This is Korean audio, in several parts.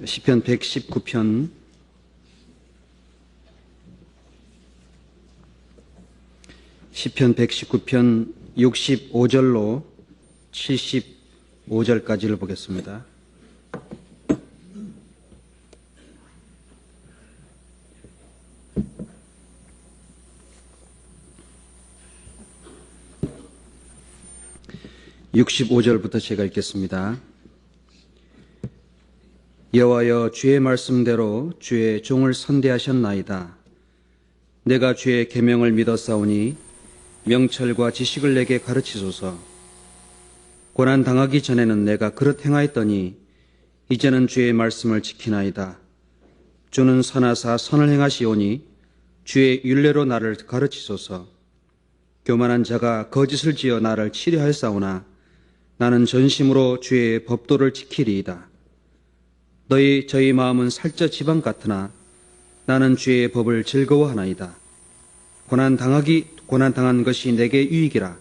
시편 119편 65절로 75절까지를 보겠습니다. (65절부터) 제가 읽겠습니다. 여호와여, 주의 말씀대로 주의 종을 선대하셨나이다. 내가 주의 계명을 믿었사오니 명철과 지식을 내게 가르치소서. 고난 당하기 전에는 내가 그릇 행하였더니 이제는 주의 말씀을 지키나이다. 주는 선하사 선을 행하시오니 주의 율례로 나를 가르치소서. 교만한 자가 거짓을 지어 나를 치려하였사오나 나는 전심으로 주의 법도를 지키리이다. 저희 마음은 살쪄 지방 같으나 나는 주의 법을 즐거워하나이다. 고난 당한 것이 내게 유익이라.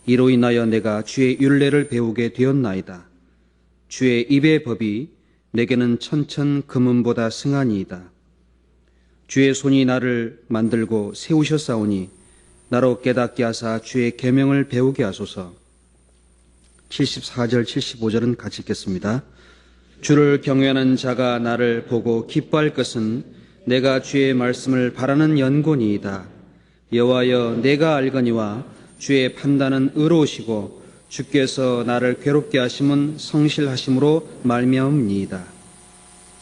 이로 인하여 내가 주의 율례를 배우게 되었나이다. 주의 입의 법이 내게는 천천 금은보다 승하니이다. 주의 손이 나를 만들고 세우셨사오니 나로 깨닫게 하사 주의 계명을 배우게 하소서. 74절 75절은 같이 읽겠습니다. 주를 경외하는 자가 나를 보고 기뻐할 것은 내가 주의 말씀을 바라는 연고니이다. 여호와여, 내가 알거니와 주의 판단은 의로우시고 주께서 나를 괴롭게 하심은 성실하심으로 말미암음이이다.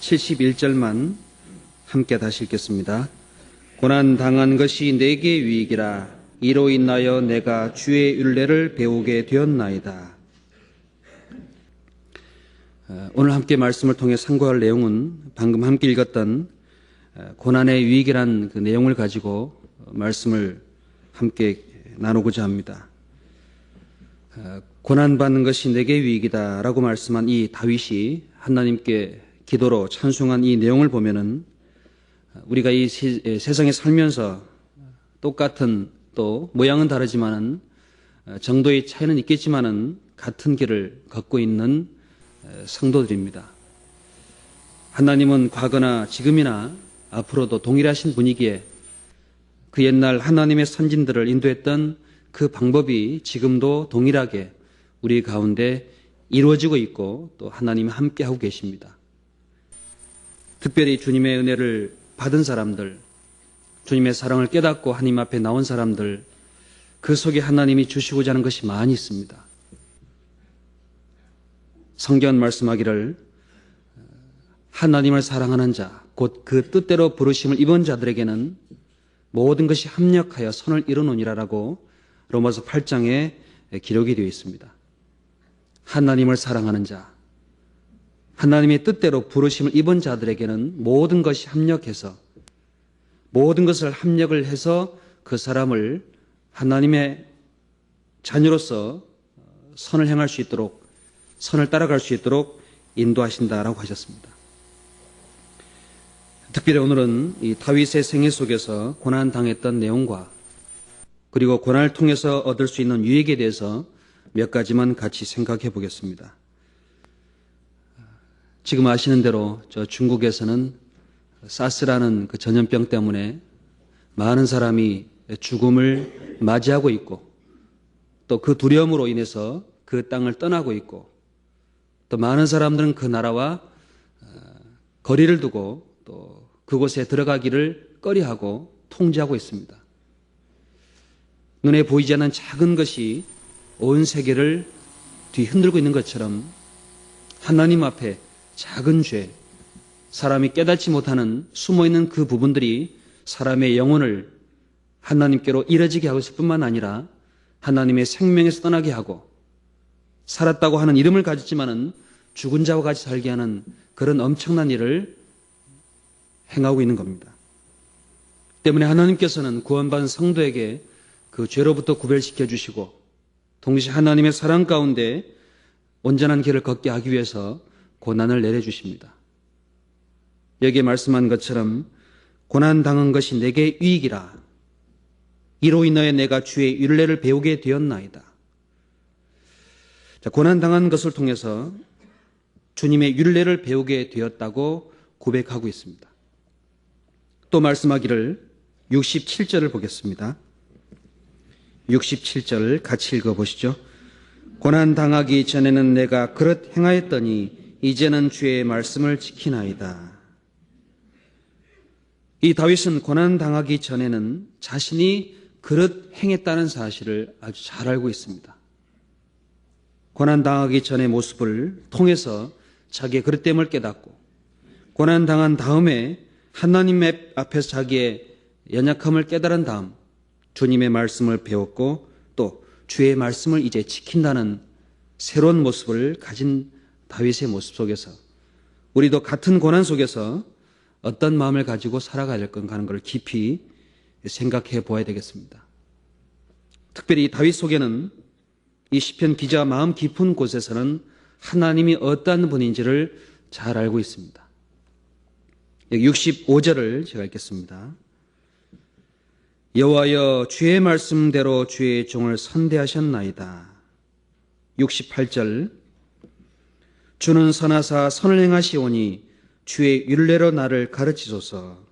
71절만 함께 다시 읽겠습니다. 고난 당한 것이 내게 유익이라. 이로 인하여 내가 주의 율례를 배우게 되었나이다. 오늘 함께 말씀을 통해 상고할 내용은 방금 함께 읽었던 고난의 유익이란 그 내용을 가지고 말씀을 함께 나누고자 합니다. 고난받는 것이 내게 유익이다 라고 말씀한 이 다윗이 하나님께 기도로 찬송한 이 내용을 보면은 우리가 이 세상에 살면서 똑같은, 또 모양은 다르지만은 정도의 차이는 있겠지만은 같은 길을 걷고 있는 성도들입니다. 하나님은 과거나 지금이나 앞으로도 동일하신 분이기에 그 옛날 하나님의 선진들을 인도했던 그 방법이 지금도 동일하게 우리 가운데 이루어지고 있고 또 하나님이 함께하고 계십니다. 특별히 주님의 은혜를 받은 사람들, 주님의 사랑을 깨닫고 하나님 앞에 나온 사람들, 그 속에 하나님이 주시고자 하는 것이 많이 있습니다. 성경은 말씀하기를 하나님을 사랑하는 자, 곧 그 뜻대로 부르심을 입은 자들에게는 모든 것이 합력하여 선을 이루느니라라고 로마서 8장에 기록이 되어 있습니다. 하나님을 사랑하는 자, 하나님의 뜻대로 부르심을 입은 자들에게는 모든 것이 합력해서, 모든 것을 합력을 해서 그 사람을 하나님의 자녀로서 선을 행할 수 있도록, 선을 따라갈 수 있도록 인도하신다라고 하셨습니다. 특별히 오늘은 이 다윗의 생애 속에서 고난당했던 내용과 그리고 고난을 통해서 얻을 수 있는 유익에 대해서 몇 가지만 같이 생각해 보겠습니다. 지금 아시는 대로 저 중국에서는 사스라는 그 전염병 때문에 많은 사람이 죽음을 맞이하고 있고 또 그 두려움으로 인해서 그 땅을 떠나고 있고 또 많은 사람들은 그 나라와 거리를 두고 또 그곳에 들어가기를 꺼려하고 통제하고 있습니다. 눈에 보이지 않는 작은 것이 온 세계를 뒤흔들고 있는 것처럼 하나님 앞에 작은 죄, 사람이 깨닫지 못하는 숨어있는 그 부분들이 사람의 영혼을 하나님께로 이어지게 하고 있을 뿐만 아니라 하나님의 생명에서 떠나게 하고 살았다고 하는 이름을 가졌지만은 죽은 자와 같이 살게 하는 그런 엄청난 일을 행하고 있는 겁니다. 때문에 하나님께서는 구원받은 성도에게 그 죄로부터 구별시켜 주시고 동시에 하나님의 사랑 가운데 온전한 길을 걷게 하기 위해서 고난을 내려주십니다. 여기에 말씀한 것처럼 고난당한 것이 내게 유익이라. 이로 인하여 내가 주의 율례를 배우게 되었나이다. 고난당한 것을 통해서 주님의 율례를 배우게 되었다고 고백하고 있습니다. 또 말씀하기를 67절을 보겠습니다. 67절 같이 읽어보시죠. 고난당하기 전에는 내가 그릇 행하였더니 이제는 주의 말씀을 지키나이다. 이 다윗은 고난당하기 전에는 자신이 그릇 행했다는 사실을 아주 잘 알고 있습니다. 고난당하기 전의 모습을 통해서 자기의 그릇됨을 깨닫고 고난당한 다음에 하나님 앞에서 자기의 연약함을 깨달은 다음 주님의 말씀을 배웠고 또 주의 말씀을 이제 지킨다는 새로운 모습을 가진 다윗의 모습 속에서 우리도 같은 고난 속에서 어떤 마음을 가지고 살아가야 될 건가 하는 것을 깊이 생각해 보아야 되겠습니다. 특별히 다윗 속에는 이 시편 기자 마음 깊은 곳에서는 하나님이 어떠한 분인지를 잘 알고 있습니다. 65절을 제가 읽겠습니다. 여호와여 주의 말씀대로 주의 종을 선대하셨나이다. 68절 주는 선하사 선을 행하시오니 주의 율례로 나를 가르치소서.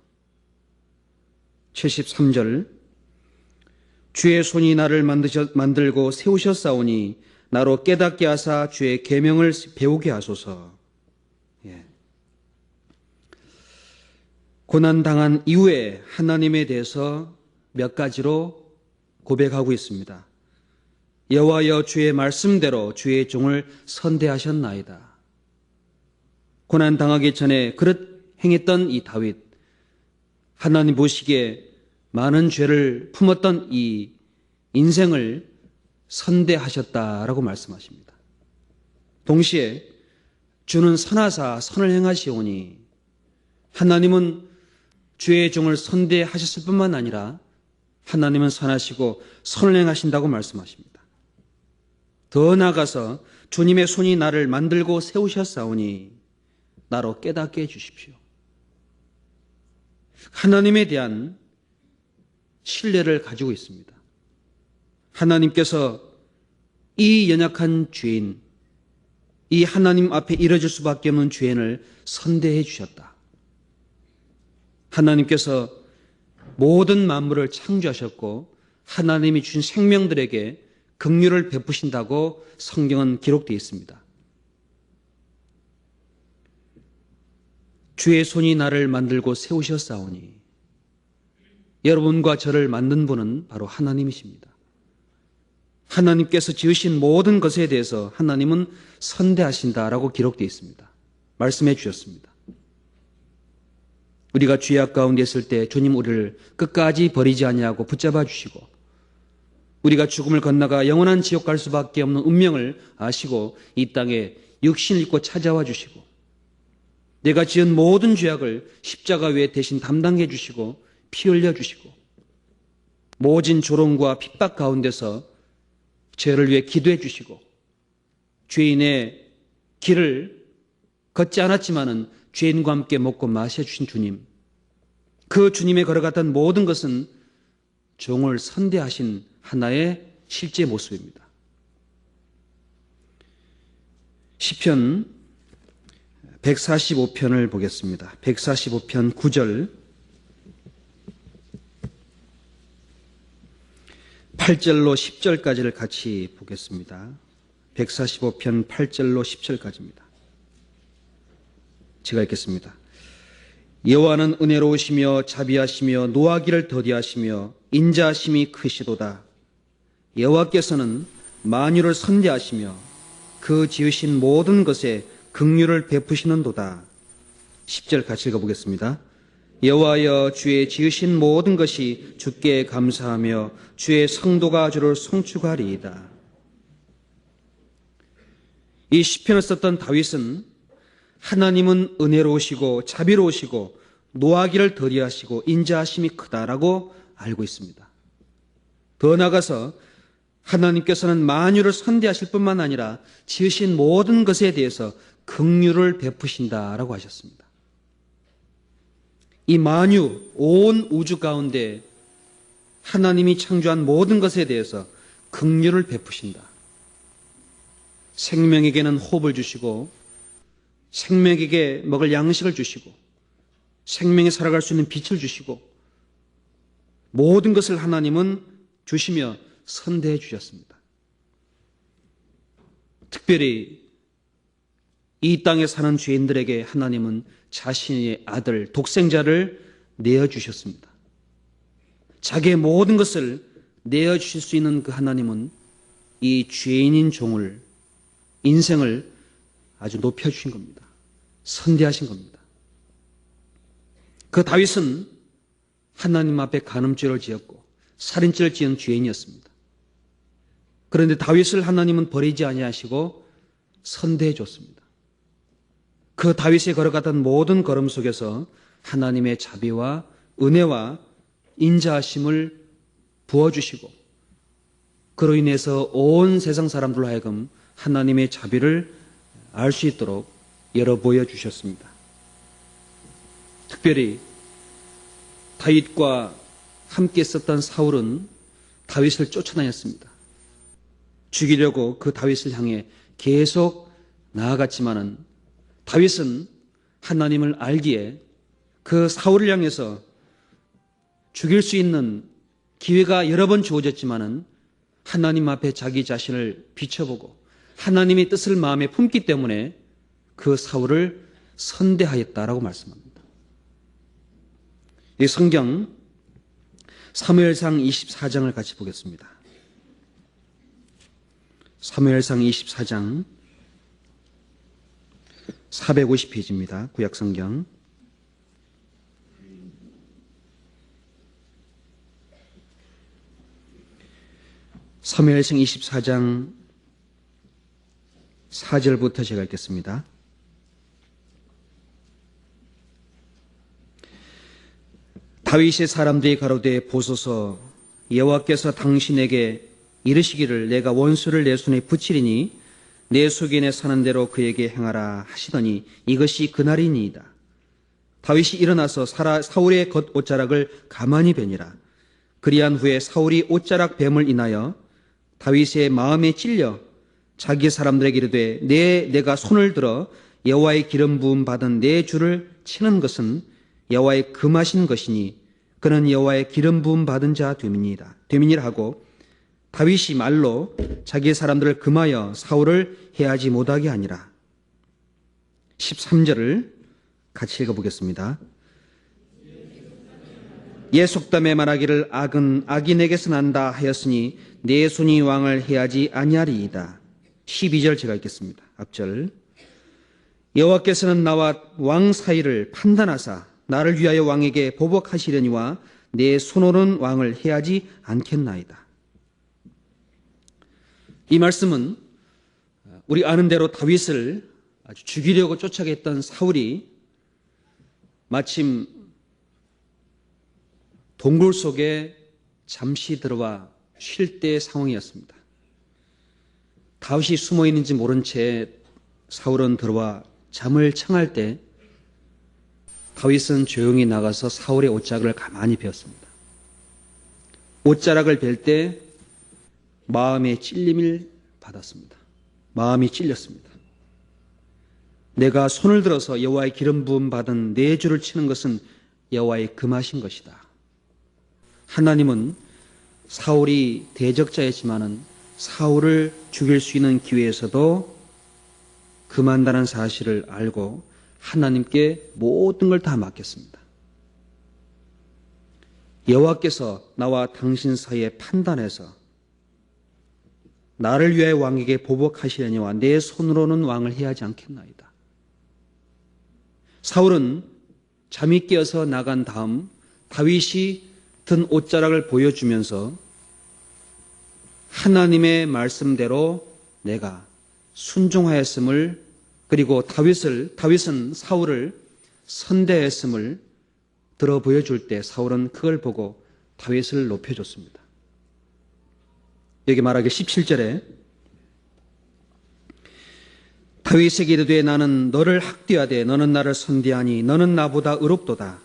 73절 주의 손이 나를 만들고 세우셨사오니 나로 깨닫게 하사 주의 계명을 배우게 하소서. 고난당한 이후에 하나님에 대해서 몇 가지로 고백하고 있습니다. 여호와여 주의 말씀대로 주의 종을 선대하셨나이다. 고난당하기 전에 그릇 행했던 이 다윗, 하나님 보시기에 많은 죄를 품었던 이 인생을 선대하셨다라고 말씀하십니다. 동시에 주는 선하사 선을 행하시오니 하나님은 주의 종을 선대하셨을 뿐만 아니라 하나님은 선하시고 선을 행하신다고 말씀하십니다. 더 나아가서 주님의 손이 나를 만들고 세우셨사오니 나로 깨닫게 해주십시오. 하나님에 대한 신뢰를 가지고 있습니다. 하나님께서 이 연약한 죄인, 이 하나님 앞에 이뤄질 수밖에 없는 죄인을 선대해 주셨다. 하나님께서 모든 만물을 창조하셨고 하나님이 주신 생명들에게 긍휼을 베푸신다고 성경은 기록되어 있습니다. 주의 손이 나를 만들고 세우셨사오니 여러분과 저를 만든 분은 바로 하나님이십니다. 하나님께서 지으신 모든 것에 대해서 하나님은 선대하신다라고 기록되어 있습니다. 말씀해 주셨습니다. 우리가 죄악 가운데 있을 때 주님 우리를 끝까지 버리지 아니하고 붙잡아 주시고 우리가 죽음을 건너가 영원한 지옥 갈 수밖에 없는 운명을 아시고 이 땅에 육신을 입고 찾아와 주시고 내가 지은 모든 죄악을 십자가 위에 대신 담당해 주시고 피 흘려 주시고 모진 조롱과 핍박 가운데서 죄를 위해 기도해 주시고 죄인의 길을 걷지 않았지만은 죄인과 함께 먹고 마셔 주신 주님, 그 주님의 걸어갔던 모든 것은 종을 선대하신 하나의 실제 모습입니다. 시편 145편을 보겠습니다. 145편 9절 8절로 10절까지를 같이 보겠습니다. 145편 8절로 10절까지입니다. 제가 읽겠습니다. 여호와는 은혜로우시며 자비하시며 노하기를 더디하시며 인자하심이 크시도다. 여호와께서는 만유를 선대하시며 그 지으신 모든 것에 긍휼을 베푸시는도다. 10절 같이 읽어보겠습니다. 여호와여 주의 지으신 모든 것이 주께 감사하며 주의 성도가 주를 송축하리이다. 이 시편을 썼던 다윗은 하나님은 은혜로우시고 자비로우시고 노하기를 더디하시고 인자하심이 크다라고 알고 있습니다. 더 나아가서 하나님께서는 만유를 선대하실 뿐만 아니라 지으신 모든 것에 대해서 긍휼을 베푸신다라고 하셨습니다. 이 만유, 온 우주 가운데 하나님이 창조한 모든 것에 대해서 긍휼을 베푸신다. 생명에게는 호흡을 주시고 생명에게 먹을 양식을 주시고 생명에 살아갈 수 있는 빛을 주시고 모든 것을 하나님은 주시며 선대해 주셨습니다. 특별히 이 땅에 사는 죄인들에게 하나님은 자신의 아들 독생자를 내어주셨습니다. 자기의 모든 것을 내어주실 수 있는 그 하나님은 이 죄인인 종을, 인생을 아주 높여주신 겁니다. 선대하신 겁니다. 그 다윗은 하나님 앞에 간음죄를 지었고 살인죄를 지은 죄인이었습니다. 그런데 다윗을 하나님은 버리지 아니하시고 선대해 줬습니다. 그 다윗이 걸어갔던 모든 걸음 속에서 하나님의 자비와 은혜와 인자하심을 부어주시고 그로 인해서 온 세상 사람들로 하여금 하나님의 자비를 알 수 있도록 열어 보여주셨습니다. 특별히 다윗과 함께 있었던 사울은 다윗을 쫓아다녔습니다. 죽이려고 그 다윗을 향해 계속 나아갔지만은 다윗은 하나님을 알기에 그 사울을 향해서 죽일 수 있는 기회가 여러 번 주어졌지만은 하나님 앞에 자기 자신을 비춰보고 하나님의 뜻을 마음에 품기 때문에 그 사울을 선대하였다라고 말씀합니다. 이 성경 사무엘상 24장을 같이 보겠습니다. 사무엘상 24장 450페이지입니다. 구약성경. 사무엘상 24장 4절부터 제가 읽겠습니다. 다윗의 사람들이 가로되 보소서 여호와께서 당신에게 이르시기를 내가 원수를 내 손에 붙이리니 내 속인에 사는 대로 그에게 행하라 하시더니 이것이 그날이니이다. 다윗이 일어나서 사울의 겉옷자락을 가만히 베니라. 그리한 후에 사울이 옷자락 뱀을 인하여 다윗의 마음에 찔려 자기 사람들에게 이르되 내가 손을 들어 여호와의 기름 부음 받은 내 주를 치는 것은 여호와의 금하신 것이니 그는 여호와의 기름 부음 받은 자 됨이니라 하고 다윗이 말로 자기 사람들을 금하여 사울을 해하지 못하게 하니라. 13절을 같이 읽어보겠습니다. 예 속담에 말하기를 악은 악인에게서 난다 하였으니 내 손이 왕을 해하지 아니하리이다. 12절 제가 읽겠습니다. 앞절. 여호와께서는 나와 왕 사이를 판단하사 나를 위하여 왕에게 보복하시려니와 내 손오른 왕을 해하지 않겠나이다. 이 말씀은 우리 아는 대로 다윗을 아주 죽이려고 쫓아갔던 사울이 마침 동굴 속에 잠시 들어와 쉴 때의 상황이었습니다. 다윗이 숨어 있는지 모른 채 사울은 들어와 잠을 청할 때 다윗은 조용히 나가서 사울의 옷자락을 가만히 베었습니다. 옷자락을 벨 때 마음의 찔림을 받았습니다. 마음이 찔렸습니다. 내가 손을 들어서 여호와의 기름 부음 받은 내 주를 치는 것은 여호와의 금하신 것이다. 하나님은 사울이 대적자였지만은 사울을 죽일 수 있는 기회에서도 금한다는 사실을 알고 하나님께 모든 걸 다 맡겼습니다. 여호와께서 나와 당신 사이에 판단해서 나를 위하여 왕에게 보복하시려니와 내 손으로는 왕을 해하지 않겠나이다. 사울은 잠이 깨어서 나간 다음 다윗이 든 옷자락을 보여주면서 하나님의 말씀대로 내가 순종하였음을, 그리고 다윗은 사울을 선대했음을 들어 보여줄 때 사울은 그걸 보고 다윗을 높여줬습니다. 여기 말하기 17절에 다윗에게 이르되 나는 너를 학대하되 너는 나를 선대하니 너는 나보다 의롭도다.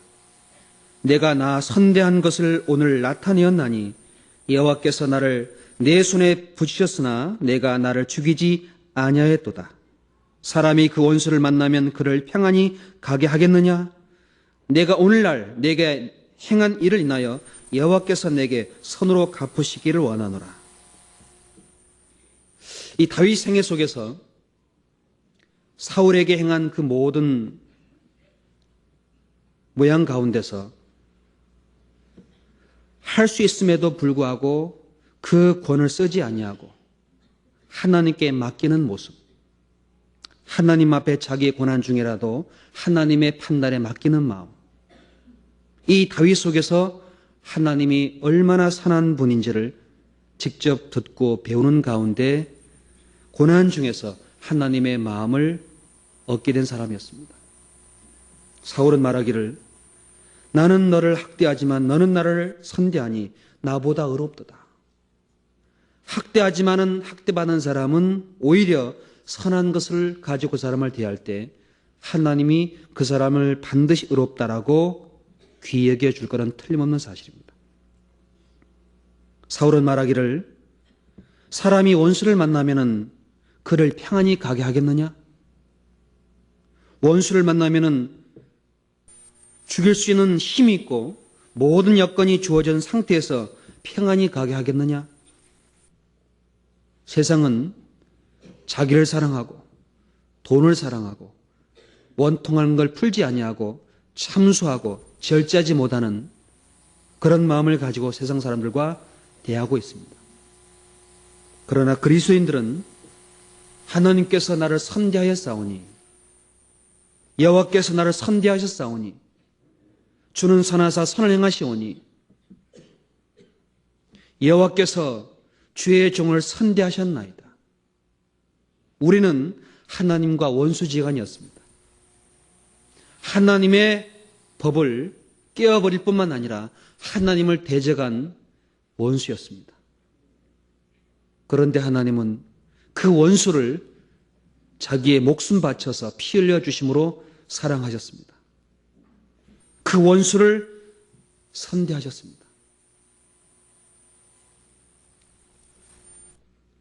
내가 나 선대한 것을 오늘 나타내었나니 여호와께서 나를 내 손에 붙이셨으나 내가 나를 죽이지 아니하였도다. 사람이 그 원수를 만나면 그를 평안히 가게 하겠느냐? 내가 오늘날 내게 행한 일을 인하여 여호와께서 내게 선으로 갚으시기를 원하노라. 이 다윗 생애 속에서 사울에게 행한 그 모든 모양 가운데서 할 수 있음에도 불구하고 그 권을 쓰지 아니하고 하나님께 맡기는 모습, 하나님 앞에 자기의 고난 중이라도 하나님의 판단에 맡기는 마음, 이 다윗 속에서 하나님이 얼마나 선한 분인지를 직접 듣고 배우는 가운데 고난 중에서 하나님의 마음을 얻게 된 사람이었습니다. 사울은 말하기를 나는 너를 학대하지만 너는 나를 선대하니 나보다 의롭도다. 학대하지만은 학대받는 사람은 오히려 선한 것을 가지고 사람을 대할 때 하나님이 그 사람을 반드시 의롭다라고 귀히 여겨 줄 거는 틀림없는 사실입니다. 사울은 말하기를 사람이 원수를 만나면은 그를 평안히 가게 하겠느냐? 원수를 만나면은 죽일 수 있는 힘이 있고 모든 여건이 주어진 상태에서 평안히 가게 하겠느냐? 세상은 자기를 사랑하고 돈을 사랑하고 원통한 걸 풀지 아니하고 참수하고 절제하지 못하는 그런 마음을 가지고 세상 사람들과 대하고 있습니다. 그러나 그리스도인들은 하나님께서 나를 선대하였사오니 여호와께서 나를 선대하셨사오니 주는 선하사 선을 행하시오니 여호와께서 주의 종을 선대하셨나이다. 우리는 하나님과 원수지간이었습니다. 하나님의 법을 깨어버릴 뿐만 아니라 하나님을 대적한 원수였습니다. 그런데 하나님은 그 원수를 자기의 목숨 바쳐서 피 흘려 주심으로 사랑하셨습니다. 그 원수를 선대하셨습니다.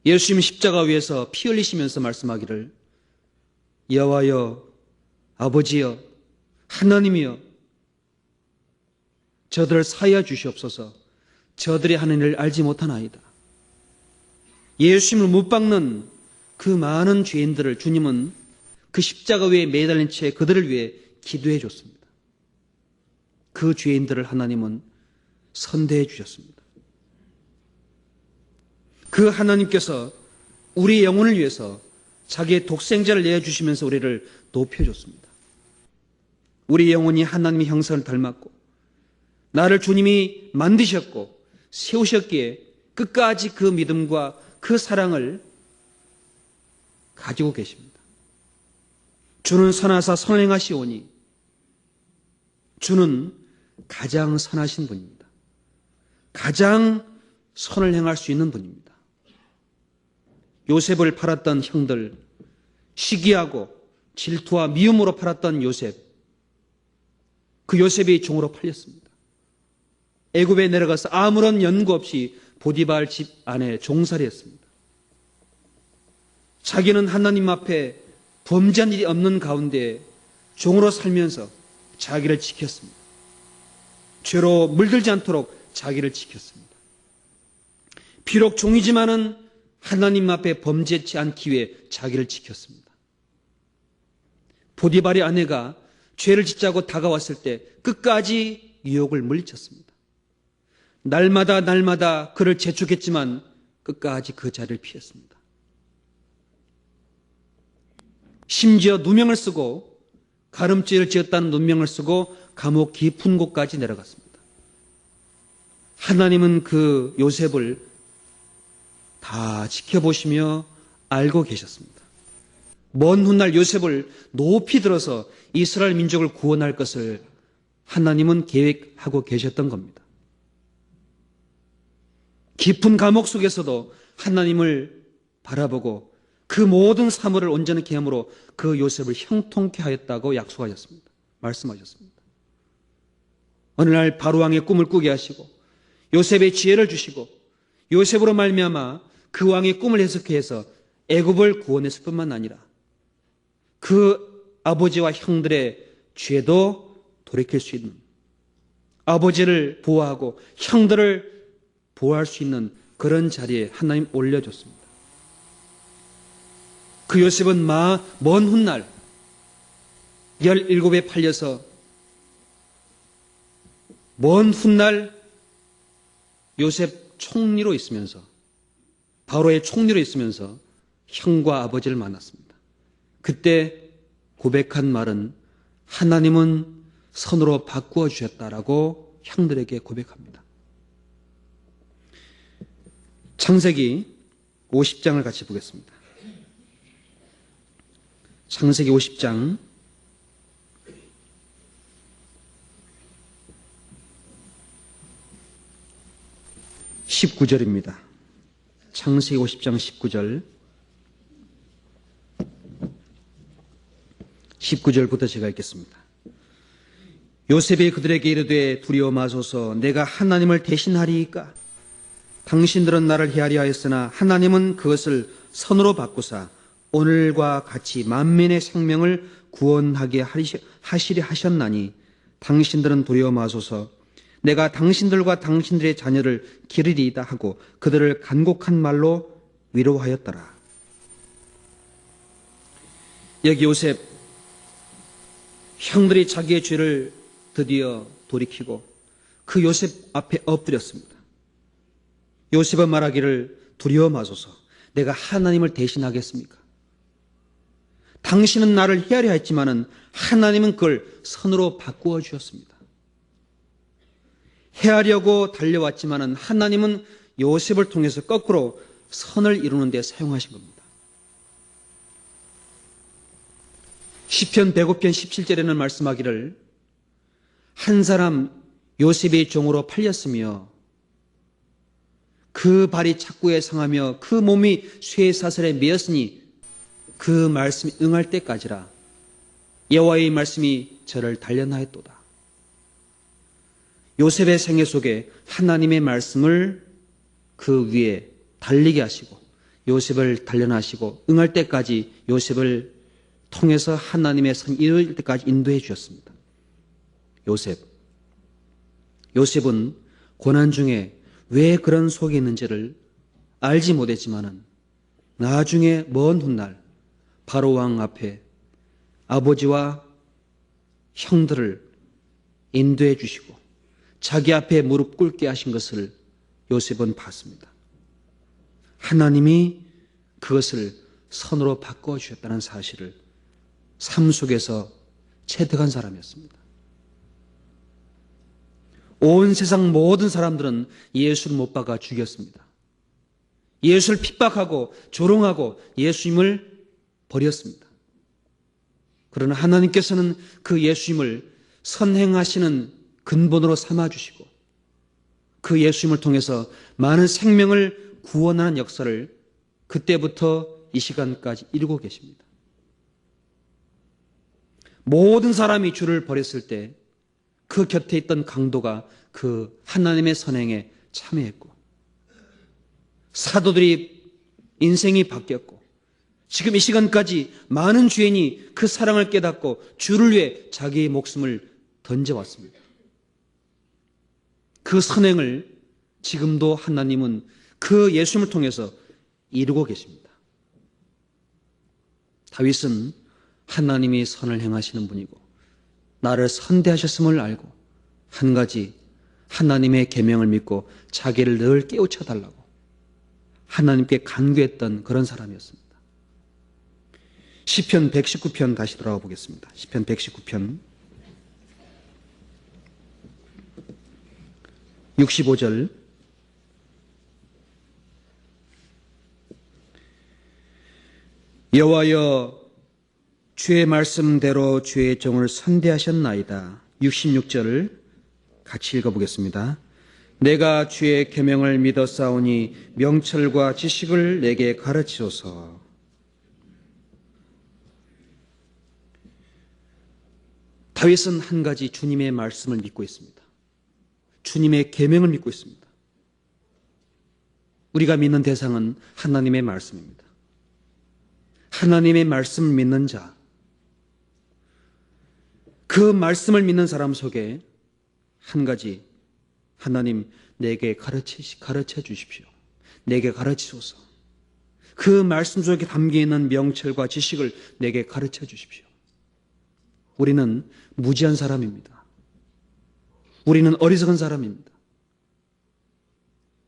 예수님 십자가 위에서 피 흘리시면서 말씀하기를 여호와여 아버지여 하나님이여 저들을 사하여 주시옵소서 저들이 하는 일을 알지 못하나이다. 예수님을 못 박는 그 많은 죄인들을 주님은 그 십자가 위에 매달린 채 그들을 위해 기도해 줬습니다. 그 죄인들을 하나님은 선대해 주셨습니다. 그 하나님께서 우리 영혼을 위해서 자기의 독생자를 내어주시면서 우리를 높여줬습니다. 우리 영혼이 하나님의 형상을 닮았고 나를 주님이 만드셨고 세우셨기에 끝까지 그 믿음과 그 사랑을 가지고 계십니다. 주는 선하사 선을 행하시오니 주는 가장 선하신 분입니다. 가장 선을 행할 수 있는 분입니다. 요셉을 팔았던 형들, 시기하고 질투와 미움으로 팔았던 요셉, 그 요셉이 종으로 팔렸습니다. 애굽에 내려가서 아무런 연고 없이 보디발 집 안에 종살이했습니다. 자기는 하나님 앞에 범죄한 일이 없는 가운데 종으로 살면서 자기를 지켰습니다. 죄로 물들지 않도록 자기를 지켰습니다. 비록 종이지만은 하나님 앞에 범죄치 않기 위해 자기를 지켰습니다. 보디발의 아내가 죄를 짓자고 다가왔을 때 끝까지 유혹을 물리쳤습니다. 날마다 그를 재촉했지만 끝까지 그 자리를 피했습니다. 심지어 누명을 쓰고 가름죄를 지었다는 누명을 쓰고 감옥 깊은 곳까지 내려갔습니다. 하나님은 그 요셉을 다 지켜보시며 알고 계셨습니다. 먼 훗날 요셉을 높이 들어서 이스라엘 민족을 구원할 것을 하나님은 계획하고 계셨던 겁니다. 깊은 감옥 속에서도 하나님을 바라보고 그 모든 사물을 온전히 계함으로 그 요셉을 형통케 하였다고 약속하셨습니다. 말씀하셨습니다. 어느 날 바로왕의 꿈을 꾸게 하시고 요셉의 지혜를 주시고 요셉으로 말미암아 그 왕의 꿈을 해석해서 애굽을 구원했을 뿐만 아니라 그 아버지와 형들의 죄도 돌이킬 수 있는, 아버지를 보호하고 형들을 보호할 수 있는 그런 자리에 하나님 올려줬습니다. 그 요셉은 먼 훗날 17에 팔려서 먼 훗날 요셉 총리로 있으면서, 바로의 총리로 있으면서 형과 아버지를 만났습니다. 그때 고백한 말은 하나님은 선으로 바꾸어 주셨다라고 형들에게 고백합니다. 창세기 50장을 같이 보겠습니다. 창세기 50장 19절입니다. 창세기 50장 19절. 19절부터 제가 읽겠습니다. 요셉이 그들에게 이르되 두려워 마소서, 내가 하나님을 대신하리이까? 당신들은 나를 해하려 하였으나 하나님은 그것을 선으로 바꾸사 오늘과 같이 만민의 생명을 구원하게 하시리 하셨나니 당신들은 두려워 마소서. 내가 당신들과 당신들의 자녀를 기르리이다 하고 그들을 간곡한 말로 위로하였더라. 여기 요셉, 형들이 자기의 죄를 드디어 돌이키고 그 요셉 앞에 엎드렸습니다. 요셉은 말하기를 두려워 마소서, 내가 하나님을 대신하겠습니까? 당신은 나를 해하려 했지만은 하나님은 그걸 선으로 바꾸어 주셨습니다. 해하려고 달려왔지만은 하나님은 요셉을 통해서 거꾸로 선을 이루는 데 사용하신 겁니다. 시편 105편 17절에는 말씀하기를 한 사람 요셉의 종으로 팔렸으며 그 발이 착고에 상하며 그 몸이 쇠사슬에 매였으니 그 말씀이 응할 때까지라 여호와의 말씀이 저를 단련하였도다. 요셉의 생애 속에 하나님의 말씀을 그 위에 달리게 하시고 요셉을 단련하시고 응할 때까지 요셉을 통해서 하나님의 선 이룰 때까지 인도해 주셨습니다. 요셉은 고난 중에 왜 그런 속에 있는지를 알지 못했지만은 나중에 먼 훗날 바로 왕 앞에 아버지와 형들을 인도해 주시고 자기 앞에 무릎 꿇게 하신 것을 요셉은 봤습니다. 하나님이 그것을 선으로 바꿔 주셨다는 사실을 삶 속에서 체득한 사람이었습니다. 온 세상 모든 사람들은 예수를 못 박아 죽였습니다. 예수를 핍박하고 조롱하고 예수님을 버렸습니다. 그러나 하나님께서는 그 예수님을 선행하시는 근본으로 삼아주시고 그 예수님을 통해서 많은 생명을 구원하는 역사를 그때부터 이 시간까지 이루고 계십니다. 모든 사람이 주를 버렸을 때 그 곁에 있던 강도가 그 하나님의 선행에 참여했고 사도들이 인생이 바뀌었고 지금 이 시간까지 많은 죄인이 그 사랑을 깨닫고 주를 위해 자기의 목숨을 던져왔습니다. 그 선행을 지금도 하나님은 그 예수님을 통해서 이루고 계십니다. 다윗은 하나님이 선을 행하시는 분이고 나를 선대하셨음을 알고 한 가지 하나님의 계명을 믿고 자기를 늘 깨우쳐 달라고 하나님께 간구했던 그런 사람이었습니다. 시편 119편 다시 돌아가 보겠습니다. 시편 119편 65절 여호와여 주의 말씀대로 주의 종을 선대하셨나이다. 66절을 같이 읽어보겠습니다. 내가 주의 계명을 믿어 싸우니 명철과 지식을 내게 가르치소서. 다윗은 한 가지 주님의 말씀을 믿고 있습니다. 주님의 계명을 믿고 있습니다. 우리가 믿는 대상은 하나님의 말씀입니다. 하나님의 말씀을 믿는 자, 그 말씀을 믿는 사람 속에 한 가지, 하나님 내게 가르쳐 주십시오. 내게 가르치소서. 그 말씀 속에 담겨있는 명철과 지식을 내게 가르쳐 주십시오. 우리는 무지한 사람입니다. 우리는 어리석은 사람입니다.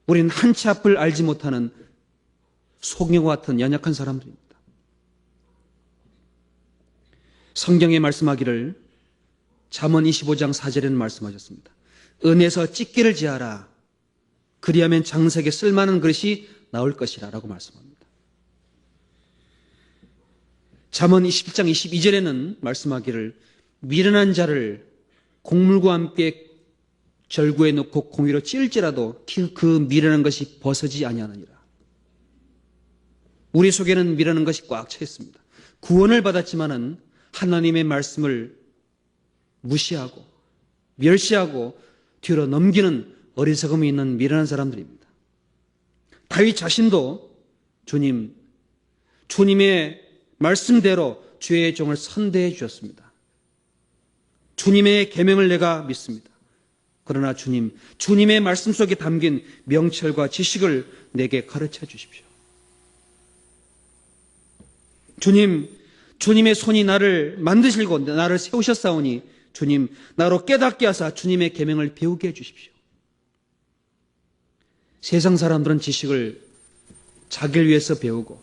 우리는 한치 앞을 알지 못하는 소경과 같은 연약한 사람들입니다. 성경에 말씀하기를 잠언 25장 4절에는 말씀하셨습니다. 은에서 찢기를 지어라. 그리하면 장색에 쓸만한 그릇이 나올 것이라 라고 말씀합니다. 잠언 27장 22절에는 말씀하기를 미련한 자를 곡물과 함께 절구에 넣고 공의로 찔지라도 그 미련한 것이 벗어지지 아니하느니라. 우리 속에는 미련한 것이 꽉 차 있습니다. 구원을 받았지만은 하나님의 말씀을 무시하고 멸시하고 뒤로 넘기는 어리석음이 있는 미련한 사람들입니다. 다윗 자신도 주님의 말씀대로 주의 종을 선대해 주셨습니다. 주님의 계명을 내가 믿습니다. 그러나 주님의 말씀 속에 담긴 명철과 지식을 내게 가르쳐 주십시오. 주님의 손이 나를 만드시고 나를 세우셨사오니 주님, 나로 깨닫게 하사 주님의 계명을 배우게 해 주십시오. 세상 사람들은 지식을 자기를 위해서 배우고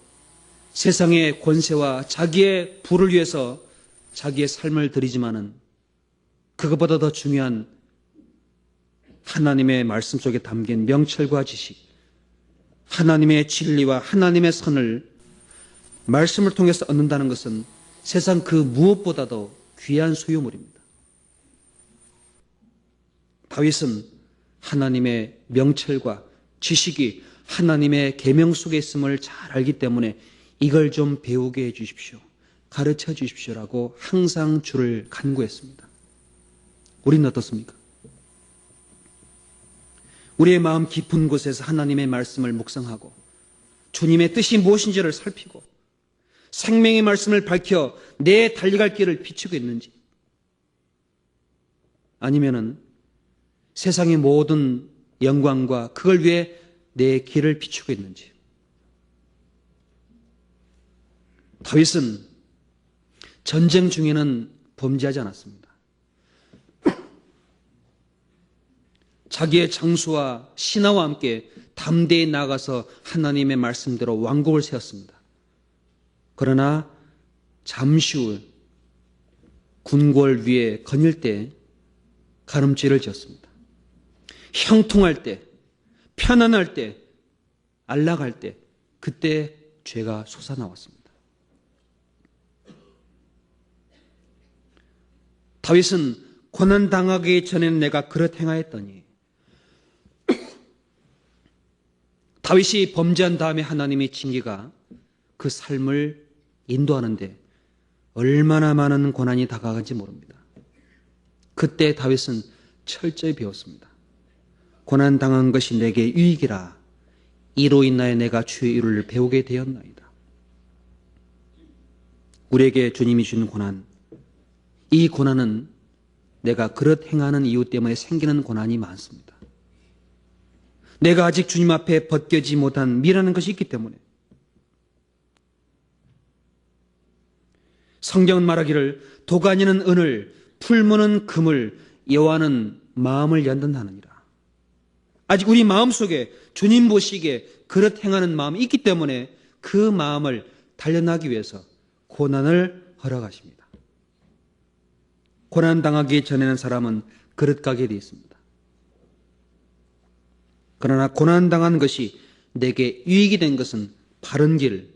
세상의 권세와 자기의 부를 위해서 자기의 삶을 드리지만은 그것보다 더 중요한 하나님의 말씀 속에 담긴 명철과 지식, 하나님의 진리와 하나님의 선을 말씀을 통해서 얻는다는 것은 세상 그 무엇보다도 귀한 소유물입니다. 다윗은 하나님의 명철과 지식이 하나님의 계명 속에 있음을 잘 알기 때문에 이걸 좀 배우게 해 주십시오. 가르쳐 주십시오라고 항상 주를 간구했습니다. 우리는 어떻습니까? 우리의 마음 깊은 곳에서 하나님의 말씀을 묵상하고 주님의 뜻이 무엇인지를 살피고 생명의 말씀을 밝혀 내 달려갈 길을 비추고 있는지, 아니면은 세상의 모든 영광과 그걸 위해 내 길을 비추고 있는지. 다윗은 전쟁 중에는 범죄하지 않았습니다. 자기의 장수와 신하와 함께 담대히 나가서 하나님의 말씀대로 왕국을 세웠습니다. 그러나 잠시 후 군궐 위에 거닐 때 가늠죄를 지었습니다. 형통할 때, 편안할 때, 안락할 때, 그때 죄가 솟아나왔습니다. 다윗은 고난당하기 전에는 내가 그렇게 행하였더니, 다윗이 범죄한 다음에 하나님의 징계가 그 삶을 인도하는데 얼마나 많은 고난이 다가간지 모릅니다. 그때 다윗은 철저히 배웠습니다. 고난당한 것이 내게 유익이라. 이로 인하여 내가 주의 이루를 배우게 되었나이다. 우리에게 주님이 주는 고난, 이 고난은 내가 그릇 행하는 이유 때문에 생기는 고난이 많습니다. 내가 아직 주님 앞에 벗겨지지 못한 미라는 것이 있기 때문에. 성경은 말하기를 도가니는 은을, 풀무는 금을, 여호와는 마음을 연단하느니라. 아직 우리 마음속에 주님 보시기에 그릇 행하는 마음이 있기 때문에 그 마음을 단련하기 위해서 고난을 허락하십니다. 고난당하기 전에는 사람은 그릇 가게 되어 있습니다. 그러나 고난당한 것이 내게 유익이 된 것은 바른 길,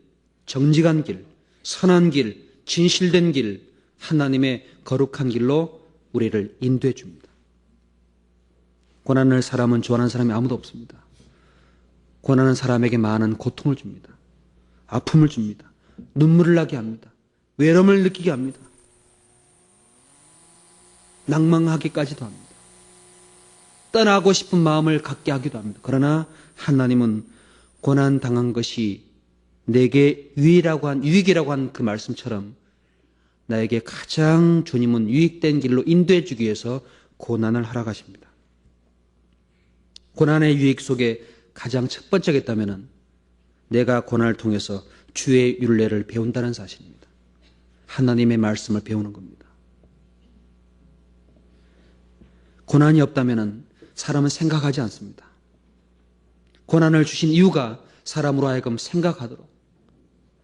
정직한 길, 선한 길, 진실된 길, 하나님의 거룩한 길로 우리를 인도해 줍니다. 고난을 사람은 좋아하는 사람이 아무도 없습니다. 고난은 사람에게 많은 고통을 줍니다. 아픔을 줍니다. 눈물을 나게 합니다. 외로움을 느끼게 합니다. 낭망하기까지도 합니다. 떠나고 싶은 마음을 갖게 하기도 합니다. 그러나 하나님은 고난당한 것이 내게 유익이라고 한 그 말씀처럼 나에게 가장 주님은 유익된 길로 인도해 주기 위해서 고난을 하라 하십니다. 고난의 유익 속에 가장 첫 번째가 있다면 내가 고난을 통해서 주의 율례를 배운다는 사실입니다. 하나님의 말씀을 배우는 겁니다. 고난이 없다면 사람은 생각하지 않습니다. 고난을 주신 이유가 사람으로 하여금 생각하도록,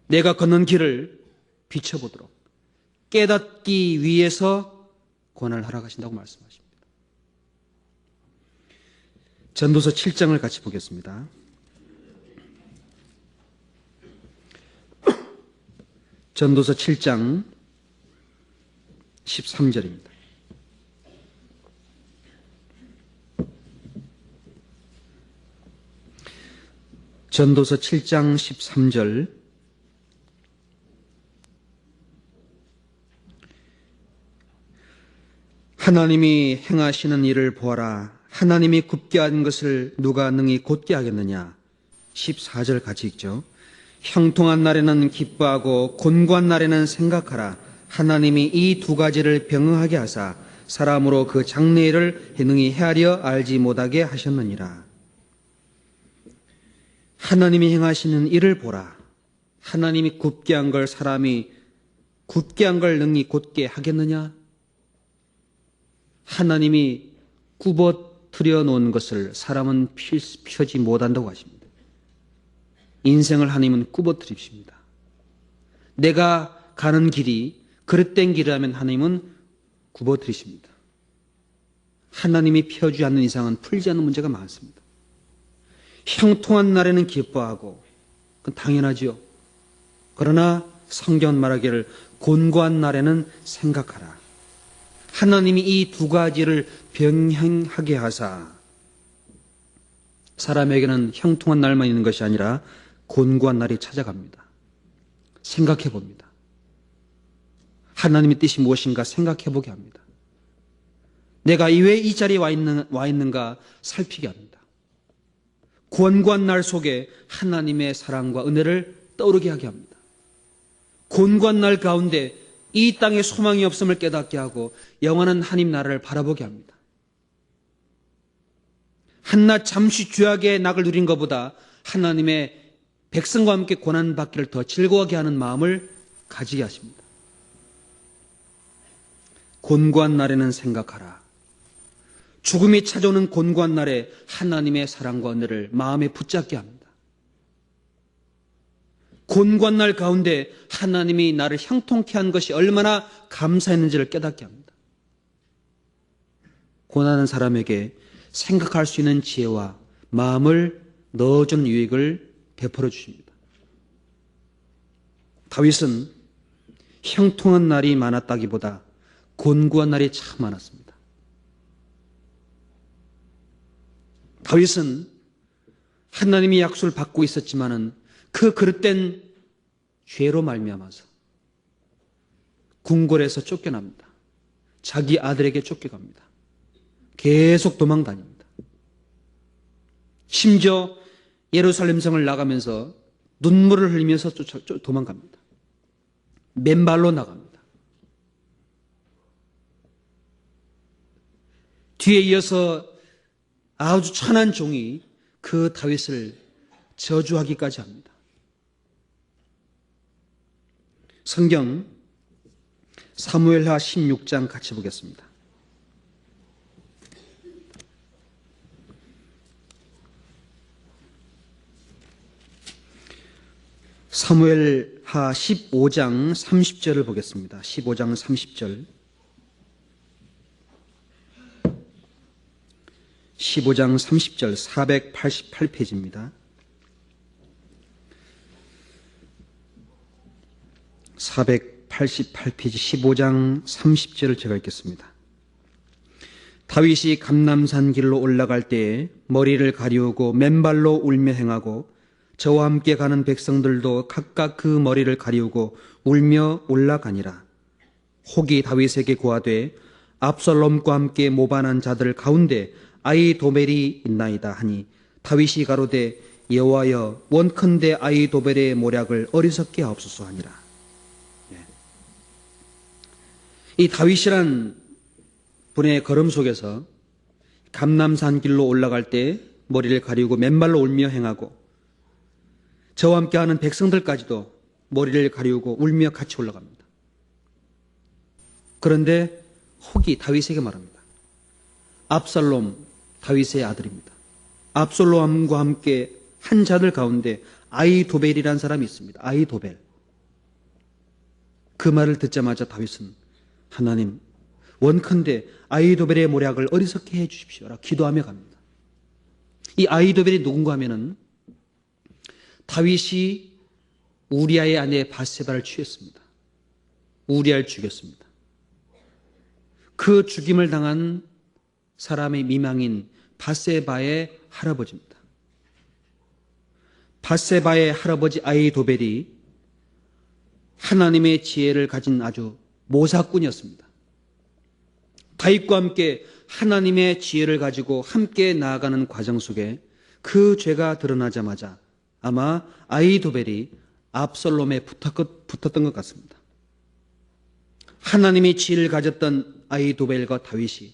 내가 걷는 길을 비춰보도록 깨닫기 위해서 고난을 하라 하신다고 말씀하십니다. 전도서 7장을 같이 보겠습니다. 전도서 7장 13절입니다. 전도서 7장 13절. 하나님이 행하시는 일을 보아라. 하나님이 굽게 한 것을 누가 능히 곧게 하겠느냐. 14절 같이 읽죠. 형통한 날에는 기뻐하고 곤고한 날에는 생각하라. 하나님이 이 두 가지를 병응하게 하사 사람으로 그 장래일을 능히 헤아려 알지 못하게 하셨느니라. 하나님이 행하시는 일을 보라. 하나님이 굽게 한 걸 사람이 굳게 한 걸 능히 곧게 하겠느냐? 하나님이 굽어뜨려 놓은 것을 사람은 펴지 못한다고 하십니다. 인생을 하나님은 굽어뜨리십니다. 내가 가는 길이 그릇된 길이라면 하나님은 굽어뜨리십니다. 하나님이 펴주지 않는 이상은 풀지 않는 문제가 많습니다. 형통한 날에는 기뻐하고, 그건 당연하지요. 그러나 성경은 말하기를 곤고한 날에는 생각하라. 하나님이 이 두 가지를 병행하게 하사 사람에게는 형통한 날만 있는 것이 아니라 곤고한 날이 찾아갑니다. 생각해 봅니다. 하나님의 뜻이 무엇인가 생각해 보게 합니다. 내가 왜 이 자리에 와 있는가 살피게 합니다. 곤고한 날 속에 하나님의 사랑과 은혜를 떠오르게 하게 합니다. 곤고한 날 가운데 이 땅에 소망이 없음을 깨닫게 하고 영원한 하나님 나라를 바라보게 합니다. 한낱 잠시 죄악의 낙을 누린 것보다 하나님의 백성과 함께 고난받기를 더 즐거워하게 하는 마음을 가지게 하십니다. 곤고한 날에는 생각하라. 죽음이 찾아오는 곤고한 날에 하나님의 사랑과 은혜를 마음에 붙잡게 합니다. 곤고한 날 가운데 하나님이 나를 형통케 한 것이 얼마나 감사했는지를 깨닫게 합니다. 고난하는 사람에게 생각할 수 있는 지혜와 마음을 넣어주는 유익을 베풀어 주십니다. 다윗은 형통한 날이 많았다기보다 곤고한 날이 참 많았습니다. 다윗은 하나님의 약속을 받고 있었지만은 그 그릇된 죄로 말미암아서 궁궐에서 쫓겨납니다. 자기 아들에게 쫓겨갑니다. 계속 도망다닙니다. 심지어 예루살렘 성을 나가면서 눈물을 흘리면서 도망갑니다. 맨발로 나갑니다. 뒤에 이어서 아주 천한 종이 그 다윗을 저주하기까지 합니다. 성경 사무엘하 16장 같이 보겠습니다. 사무엘하 15장 30절을 보겠습니다. 15장 30절. 15장 30절 488페이지입니다. 488페이지 15장 30절을 제가 읽겠습니다. 다윗이 감람산 길로 올라갈 때에 머리를 가리우고 맨발로 울며 행하고 저와 함께 가는 백성들도 각각 그 머리를 가리우고 울며 올라가니라. 혹이 다윗에게 고하되 압살롬과 함께 모반한 자들 가운데 아히도벨이 있나이다 하니 다윗이 가로되 여호와여 원컨대 아히도벨의 모략을 어리석게 하옵소서 하니라. 이 다윗이란 분의 걸음 속에서 감람산 길로 올라갈 때 머리를 가리우고 맨발로 울며 행하고 저와 함께하는 백성들까지도 머리를 가리우고 울며 같이 올라갑니다. 그런데 혹이 다윗에게 말합니다. 압살롬, 다윗의 아들입니다. 압살롬과 함께 한 자들 가운데 아히도벨이라는 사람이 있습니다. 아히도벨. 그 말을 듣자마자 다윗은 하나님, 원컨대 아히도벨의 모략을 어리석게 해 주십시오라 기도하며 갑니다. 이 아히도벨이 누군가 하면은 다윗이 우리아의 아내 바세바를 취했습니다. 우리아를 죽였습니다. 그 죽임을 당한 사람의 미망인 바세바의 할아버지입니다. 바세바의 할아버지 아히도벨이 하나님의 지혜를 가진 아주 모사꾼이었습니다. 다윗과 함께 하나님의 지혜를 가지고 함께 나아가는 과정 속에 그 죄가 드러나자마자 아마 아히도벨이 압살롬에 붙었던 것 같습니다. 하나님의 지혜를 가졌던 아히도벨과 다윗이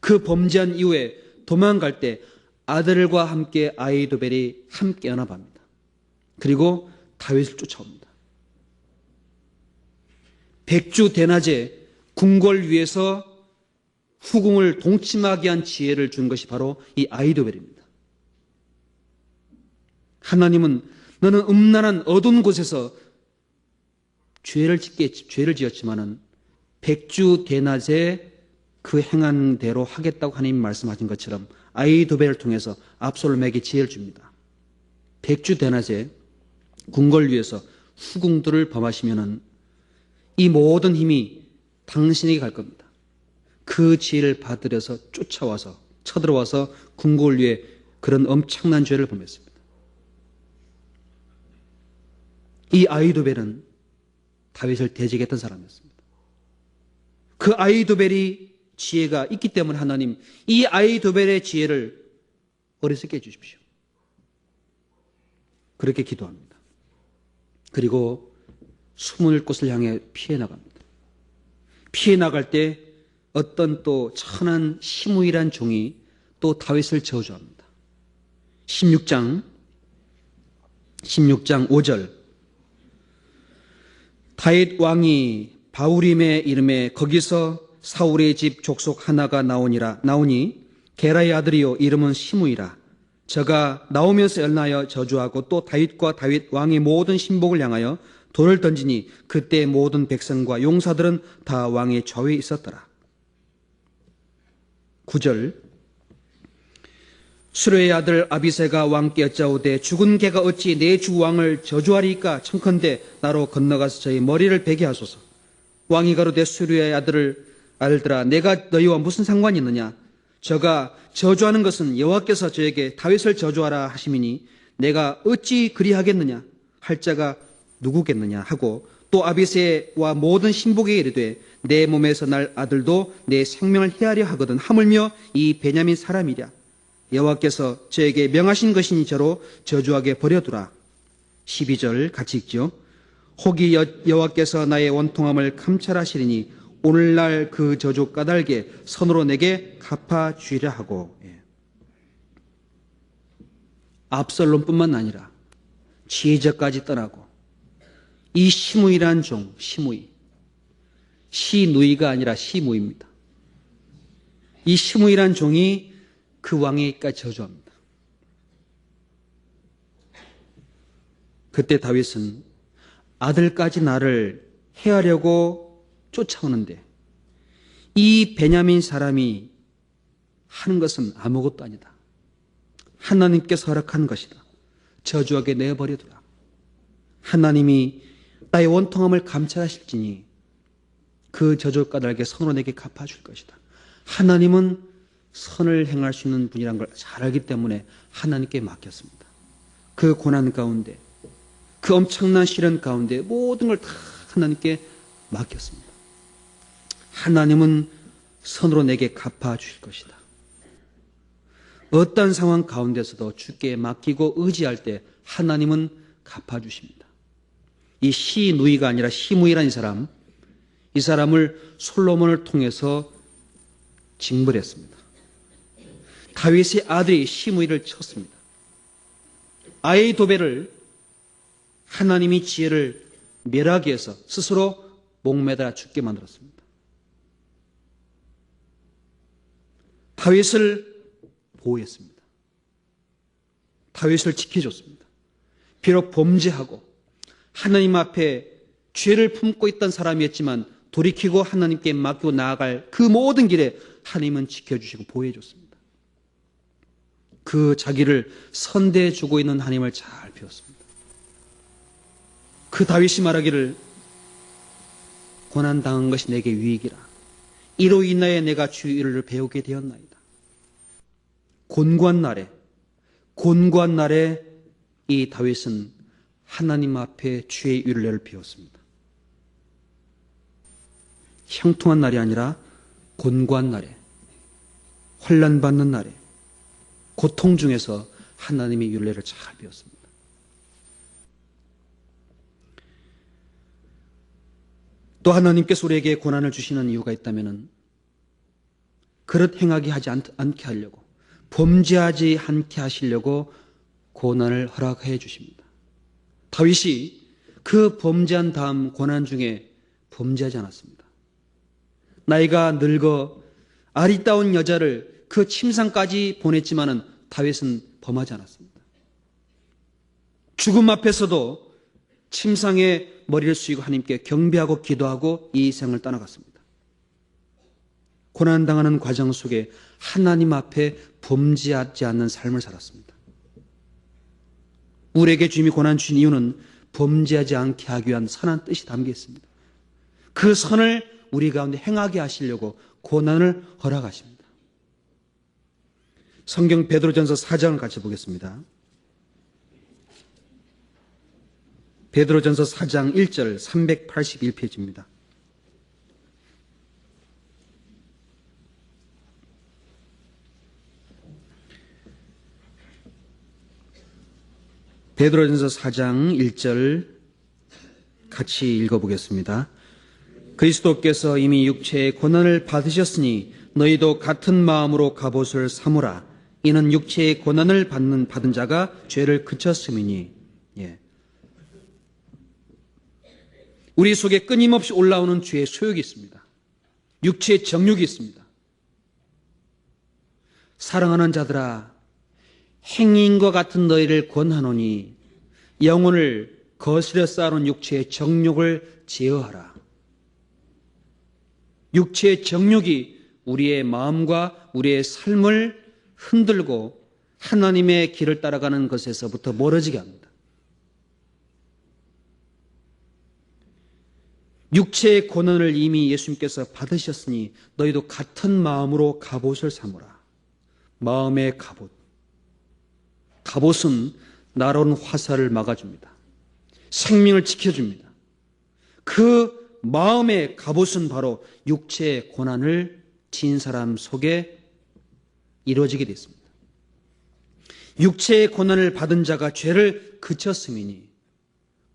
그 범죄한 이후에 도망갈 때 아들과 함께 아히도벨이 함께 연합합니다. 그리고 다윗을 쫓아옵니다. 백주 대낮에 궁궐 위에서 후궁을 동침하게 한 지혜를 준 것이 바로 이 아히도벨입니다. 하나님은 너는 음란한 어두운 곳에서 죄를 지었지만은 백주 대낮에 그 행한 대로 하겠다고 하나님 말씀하신 것처럼 아히도벨을 통해서 압살롬에게 지혜를 줍니다. 백주 대낮에 궁궐 위에서 후궁들을 범하시면은 이 모든 힘이 당신에게 갈 겁니다. 그 지혜를 받들여서 쫓아와서 쳐들어와서 궁궐 위에 그런 엄청난 죄를 범했습니다. 이 아히도벨은 다윗을 대적했던 사람이었습니다. 그 아히도벨이 지혜가 있기 때문에 하나님 이 아히도벨의 지혜를 어리석게 해주십시오. 그렇게 기도합니다. 그리고 숨을 곳을 향해 피해 나갑니다. 피해 나갈 때 어떤 또 천한 시므이란 종이 또 다윗을 저주합니다. 16장 5절 다윗 왕이 바우림의 이름에 거기서 사울의 집 족속 하나가 나오니 게라의 아들이요 이름은 시므이라. 저가 나오면서 열나여 저주하고 또 다윗과 다윗 왕의 모든 신복을 향하여 돌을 던지니 그때 모든 백성과 용사들은 다 왕의 좌위에 있었더라. 9절 수르의 아들 아비새가 왕께 여짜오되 죽은 개가 어찌 내 주 왕을 저주하리까 청컨대 나로 건너가서 저희 머리를 베게 하소서. 왕이 가로되 수르의 아들들아 내가 너희와 무슨 상관이 있느냐. 저가 저주하는 것은 여호와께서 저에게 다윗을 저주하라 하심이니 내가 어찌 그리하겠느냐 할 자가 누구겠느냐 하고 또 아비새와 모든 신복에게 이르되 내 몸에서 날 아들도 내 생명을 해하려 하거든 하물며 이 베냐민 사람이랴. 여호와께서 저에게 명하신 것이니 저로 저주하게 버려두라. 12절 같이 읽죠. 혹이 여호와께서 나의 원통함을 감찰하시리니 오늘날 그 저주 까닭에 선으로 내게 갚아주리라 하고. 압살롬뿐만 아니라 지혜자까지 떠나고 이 시므이란 종, 시누이가 아니라 시므이입니다. 이 시므이란 종이 그 왕에게까지 저주합니다. 그때 다윗은 아들까지 나를 해하려고 쫓아오는데 이 베냐민 사람이 하는 것은 아무것도 아니다. 하나님께서 허락한 것이다. 저주하게 내어버려두라. 하나님이 나의 원통함을 감찰하실지니 그 저주 까닭에 선으로 내게 갚아줄 것이다. 하나님은 선을 행할 수 있는 분이라는 걸 잘 알기 때문에 하나님께 맡겼습니다. 그 고난 가운데 그 엄청난 시련 가운데 모든 걸 다 하나님께 맡겼습니다. 하나님은 선으로 내게 갚아주실 것이다. 어떤 상황 가운데서도 주께 맡기고 의지할 때 하나님은 갚아주십니다. 이 시누이가 아니라 시므이라는 사람, 이 사람을 솔로몬을 통해서 징벌했습니다. 다윗의 아들이 시므이를 쳤습니다. 아이도벨을 하나님이 지혜를 멸하기 위해서 스스로 목매달아 죽게 만들었습니다. 다윗을 보호했습니다. 다윗을 지켜줬습니다. 비록 범죄하고 하나님 앞에 죄를 품고 있던 사람이었지만 돌이키고 하나님께 맡기고 나아갈 그 모든 길에 하나님은 지켜주시고 보호해줬습니다. 그 자기를 선대해주고 있는 하나님을 잘 배웠습니다. 그 다윗이 말하기를 고난당한 것이 내게 유익이라. 이로 인하여 내가 주의 일을 배우게 되었나이다. 곤고한 날에 이 다윗은 하나님 앞에 주의 율례를 배웠습니다. 형통한 날이 아니라 곤고한 날에, 환난받는 날에, 고통 중에서 하나님의 율례를 잘 배웠습니다. 또 하나님께서 우리에게 고난을 주시는 이유가 있다면 그릇 행하게 하지 않게 하려고, 범죄하지 않게 하시려고 고난을 허락해 주십니다. 다윗이 그 범죄한 다음 고난 중에 범죄하지 않았습니다. 나이가 늙어 아리따운 여자를 그 침상까지 보냈지만은 다윗은 범하지 않았습니다. 죽음 앞에서도 침상에 머리를 숙이고 하나님께 경배하고 기도하고 이 생을 떠나갔습니다. 고난당하는 과정 속에 하나님 앞에 범죄하지 않는 삶을 살았습니다. 우리에게 주님이 고난 주신 이유는 범죄하지 않게 하기 위한 선한 뜻이 담겨 있습니다. 그 선을 우리 가운데 행하게 하시려고 고난을 허락하십니다. 성경 베드로전서 4장을 같이 보겠습니다. 베드로전서 4장 1절 381페이지입니다. 베드로전서 4장 1절 같이 읽어보겠습니다. 그리스도께서 이미 육체의 고난을 받으셨으니 너희도 같은 마음으로 갑옷을 삼으라. 이는 육체의 고난을 받은 자가 죄를 그쳤음이니. 우리 속에 끊임없이 올라오는 죄의 소욕이 있습니다. 육체의 정욕이 있습니다. 사랑하는 자들아, 행위인과 같은 너희를 권하노니 영혼을 거스려 쌓아놓은 육체의 정욕을 제어하라. 육체의 정욕이 우리의 마음과 우리의 삶을 흔들고 하나님의 길을 따라가는 것에서부터 멀어지게 합니다. 육체의 고난을 이미 예수님께서 받으셨으니 너희도 같은 마음으로 갑옷을 삼으라. 마음의 갑옷. 갑옷은 날아오는 화살을 막아줍니다. 생명을 지켜줍니다. 그 마음의 갑옷은 바로 육체의 고난을 지닌 사람 속에 이루어지게 됐습니다. 육체의 고난을 받은 자가 죄를 그쳤음이니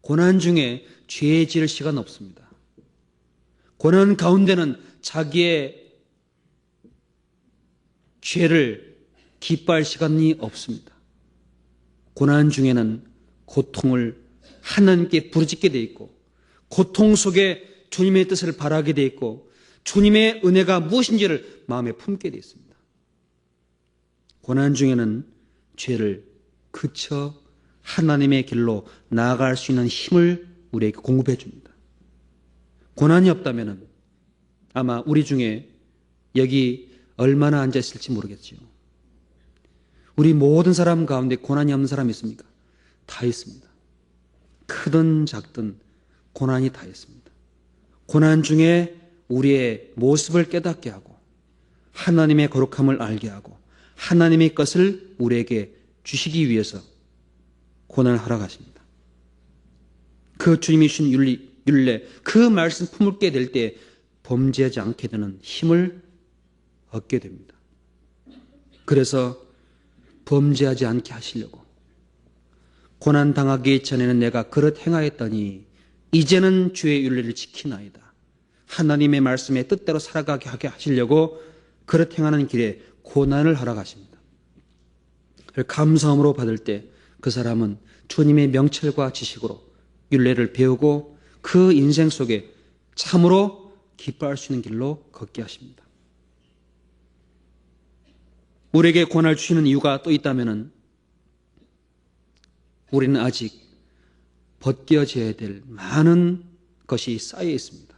고난 중에 죄 지을 시간 없습니다. 고난 가운데는 자기의 죄를 기뻐할 시간이 없습니다. 고난 중에는 고통을 하나님께 부르짖게 돼 있고 고통 속에 주님의 뜻을 바라게 돼 있고 주님의 은혜가 무엇인지를 마음에 품게 돼 있습니다. 고난 중에는 죄를 그쳐 하나님의 길로 나아갈 수 있는 힘을 우리에게 공급해 줍니다. 고난이 없다면 아마 우리 중에 여기 얼마나 앉아 있을지 모르겠지요. 우리 모든 사람 가운데 고난이 없는 사람이 있습니까? 다 있습니다. 크든 작든 고난이 다 있습니다. 고난 중에 우리의 모습을 깨닫게 하고 하나님의 거룩함을 알게 하고 하나님의 것을 우리에게 주시기 위해서 고난을 허락하십니다. 그 주님이 주신 율례, 그 말씀 품을게 될 때 범죄하지 않게 되는 힘을 얻게 됩니다. 그래서 범죄하지 않게 하시려고 고난 당하기 전에는 내가 그릇 행하였더니 이제는 주의 율례를 지키나이다. 하나님의 말씀에 뜻대로 살아가게 하게 하시려고 그렇게 행하는 길에 고난을 허락하십니다. 감사함으로 받을 때 그 사람은 주님의 명철과 지식으로 율례를 배우고 그 인생 속에 참으로 기뻐할 수 있는 길로 걷게 하십니다. 우리에게 고난을 주시는 이유가 또 있다면 우리는 아직 벗겨져야 될 많은 것이 쌓여 있습니다.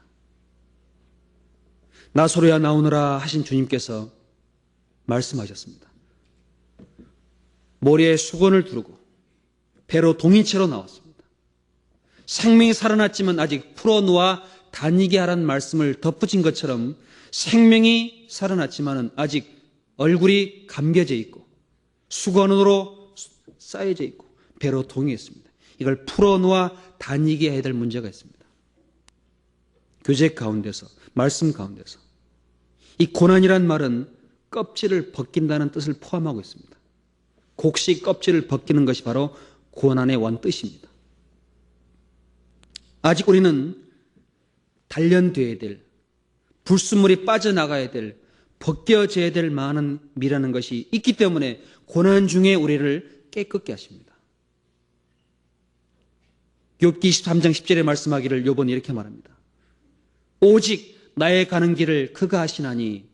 나사로야 나오너라 하신 주님께서 말씀하셨습니다. 머리에 수건을 두르고 배로 동이채로 나왔습니다. 생명이 살아났지만 아직 풀어놓아 다니게 하라는 말씀을 덧붙인 것처럼 생명이 살아났지만 아직 얼굴이 감겨져 있고 수건으로 쌓여져 있고 배로 동의했습니다. 이걸 풀어놓아 다니게 해야 될 문제가 있습니다. 교제 가운데서, 말씀 가운데서 이 고난이란 말은 껍질을 벗긴다는 뜻을 포함하고 있습니다. 곡식 껍질을 벗기는 것이 바로 고난의 원뜻입니다. 아직 우리는 단련되어야 될, 불순물이 빠져나가야 될, 벗겨져야 될 많은 미라는 것이 있기 때문에 고난 중에 우리를 깨끗게 하십니다. 욥기 23장 10절에 말씀하기를 욥은 이렇게 말합니다. 오직 나의 가는 길을 그가 하시나니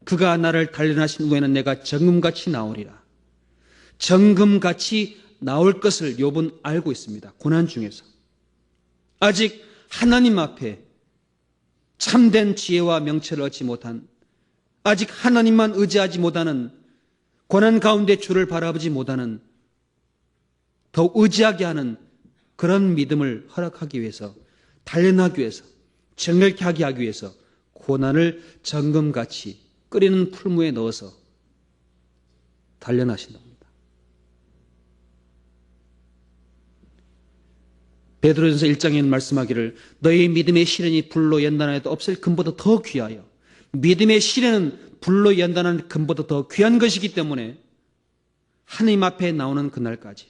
그가 나를 단련하신 후에는 내가 정금같이 나오리라. 정금같이 나올 것을 욥은 알고 있습니다. 고난 중에서. 아직 하나님 앞에 참된 지혜와 명철을 얻지 못한, 아직 하나님만 의지하지 못하는, 고난 가운데 주를 바라보지 못하는, 더욱 의지하게 하는 그런 믿음을 허락하기 위해서, 단련하기 위해서, 정결케 하기 위해서 고난을 정금같이 끓이는 풀무에 넣어서 단련하신다. 베드로전서 1장에는 말씀하기를 너희 믿음의 시련이 불로 연단하여도 없을 금보다 더 귀하여, 믿음의 시련은 불로 연단하는 금보다 더 귀한 것이기 때문에 하나님 앞에 나오는 그날까지,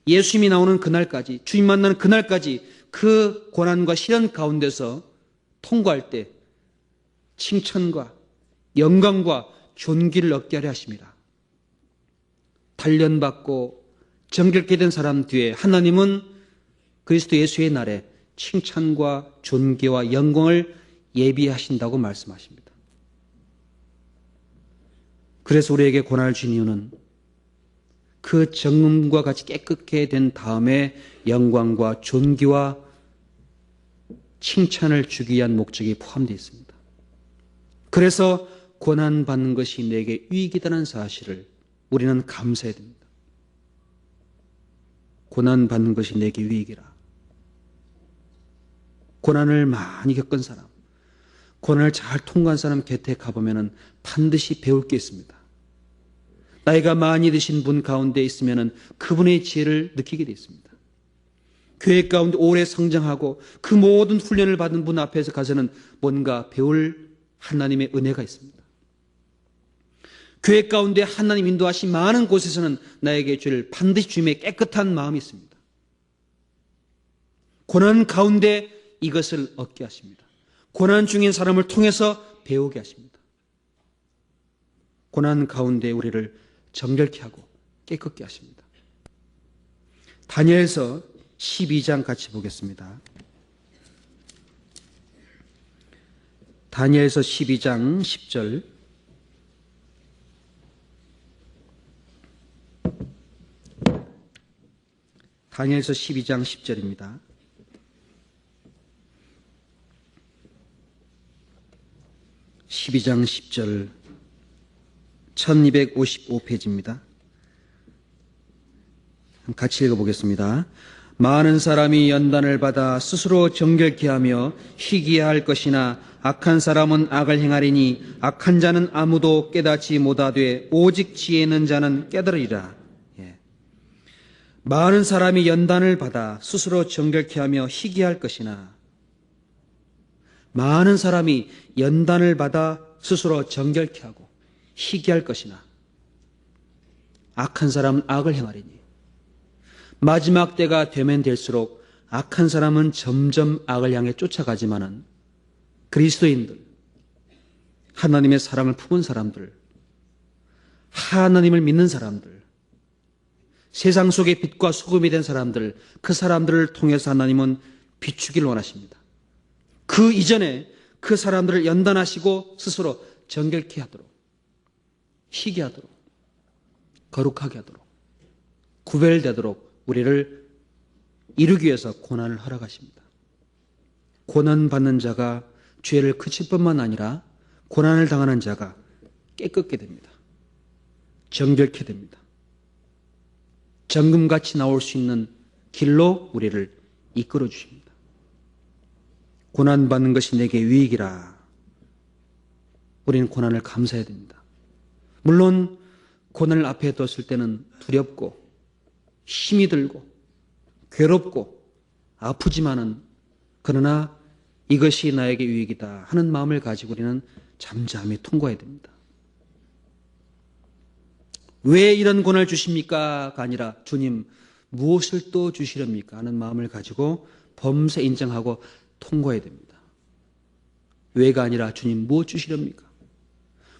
예수님이 나오는 그날까지, 주님 만나는 그날까지 그 고난과 시련 가운데서 통과할 때 칭찬과 영광과 존귀를 얻게 하려 하십니다. 단련받고 정결케 된 사람 뒤에 하나님은 그리스도 예수의 날에 칭찬과 존귀와 영광을 예비하신다고 말씀하십니다. 그래서 우리에게 고난을 주신 이유는 그 정금과 같이 깨끗게 된 다음에 영광과 존귀와 칭찬을 주기 위한 목적이 포함되어 있습니다. 그래서 고난받는 것이 내게 유익이라는 사실을 우리는 감사해야 됩니다. 고난받는 것이 내게 유익이라. 고난을 많이 겪은 사람, 고난을 잘 통과한 사람 곁에 가보면 반드시 배울 게 있습니다. 나이가 많이 드신 분 가운데 있으면 그분의 지혜를 느끼게 되어 있습니다. 교회 가운데 오래 성장하고 그 모든 훈련을 받은 분 앞에서 가서는 뭔가 배울 하나님의 은혜가 있습니다. 교회 가운데 하나님 인도하신 많은 곳에서는 나에게 줄 반드시 주님의 깨끗한 마음이 있습니다. 고난 가운데 이것을 얻게 하십니다. 고난 중인 사람을 통해서 배우게 하십니다. 고난 가운데 우리를 정결케 하고 깨끗게 하십니다. 다니엘서 12장 같이 보겠습니다. 다니엘서 12장 10절. 다니엘서 12장 10절입니다. 12장 10절 1255페이지입니다. 같이 읽어보겠습니다. 많은 사람이 연단을 받아 스스로 정결케 하며 희귀할 것이나 악한 사람은 악을 행하리니 악한 자는 아무도 깨닫지 못하되 오직 지혜 있는 자는 깨달으리라. 많은 사람이 연단을 받아 스스로 정결케 하며 희귀할 것이나, 많은 사람이 연단을 받아 스스로 정결케 하고 희귀할 것이나 악한 사람은 악을 행하리니, 마지막 때가 되면 될수록 악한 사람은 점점 악을 향해 쫓아가지만은 그리스도인들, 하나님의 사랑을 품은 사람들, 하나님을 믿는 사람들, 세상 속의 빛과 소금이 된 사람들, 그 사람들을 통해서 하나님은 비추기를 원하십니다. 그 이전에 그 사람들을 연단하시고 스스로 정결케 하도록, 희게 하도록, 거룩하게 하도록, 구별되도록 우리를 이루기 위해서 고난을 허락하십니다. 고난받는 자가 죄를 그칠 뿐만 아니라 고난을 당하는 자가 깨끗게 됩니다. 정결케 됩니다. 정금같이 나올 수 있는 길로 우리를 이끌어 주십니다. 고난받는 것이 내게 유익이라. 우리는 고난을 감사해야 됩니다. 물론 고난을 앞에 뒀을 때는 두렵고 힘이 들고 괴롭고 아프지만은 그러나 이것이 나에게 유익이다 하는 마음을 가지고 우리는 잠잠히 통과해야 됩니다. 왜 이런 고난을 주십니까? 가 아니라 주님 무엇을 또 주시렵니까? 하는 마음을 가지고 범세 인정하고 통과해야 됩니다. 왜가 아니라 주님 무엇 주시렵니까?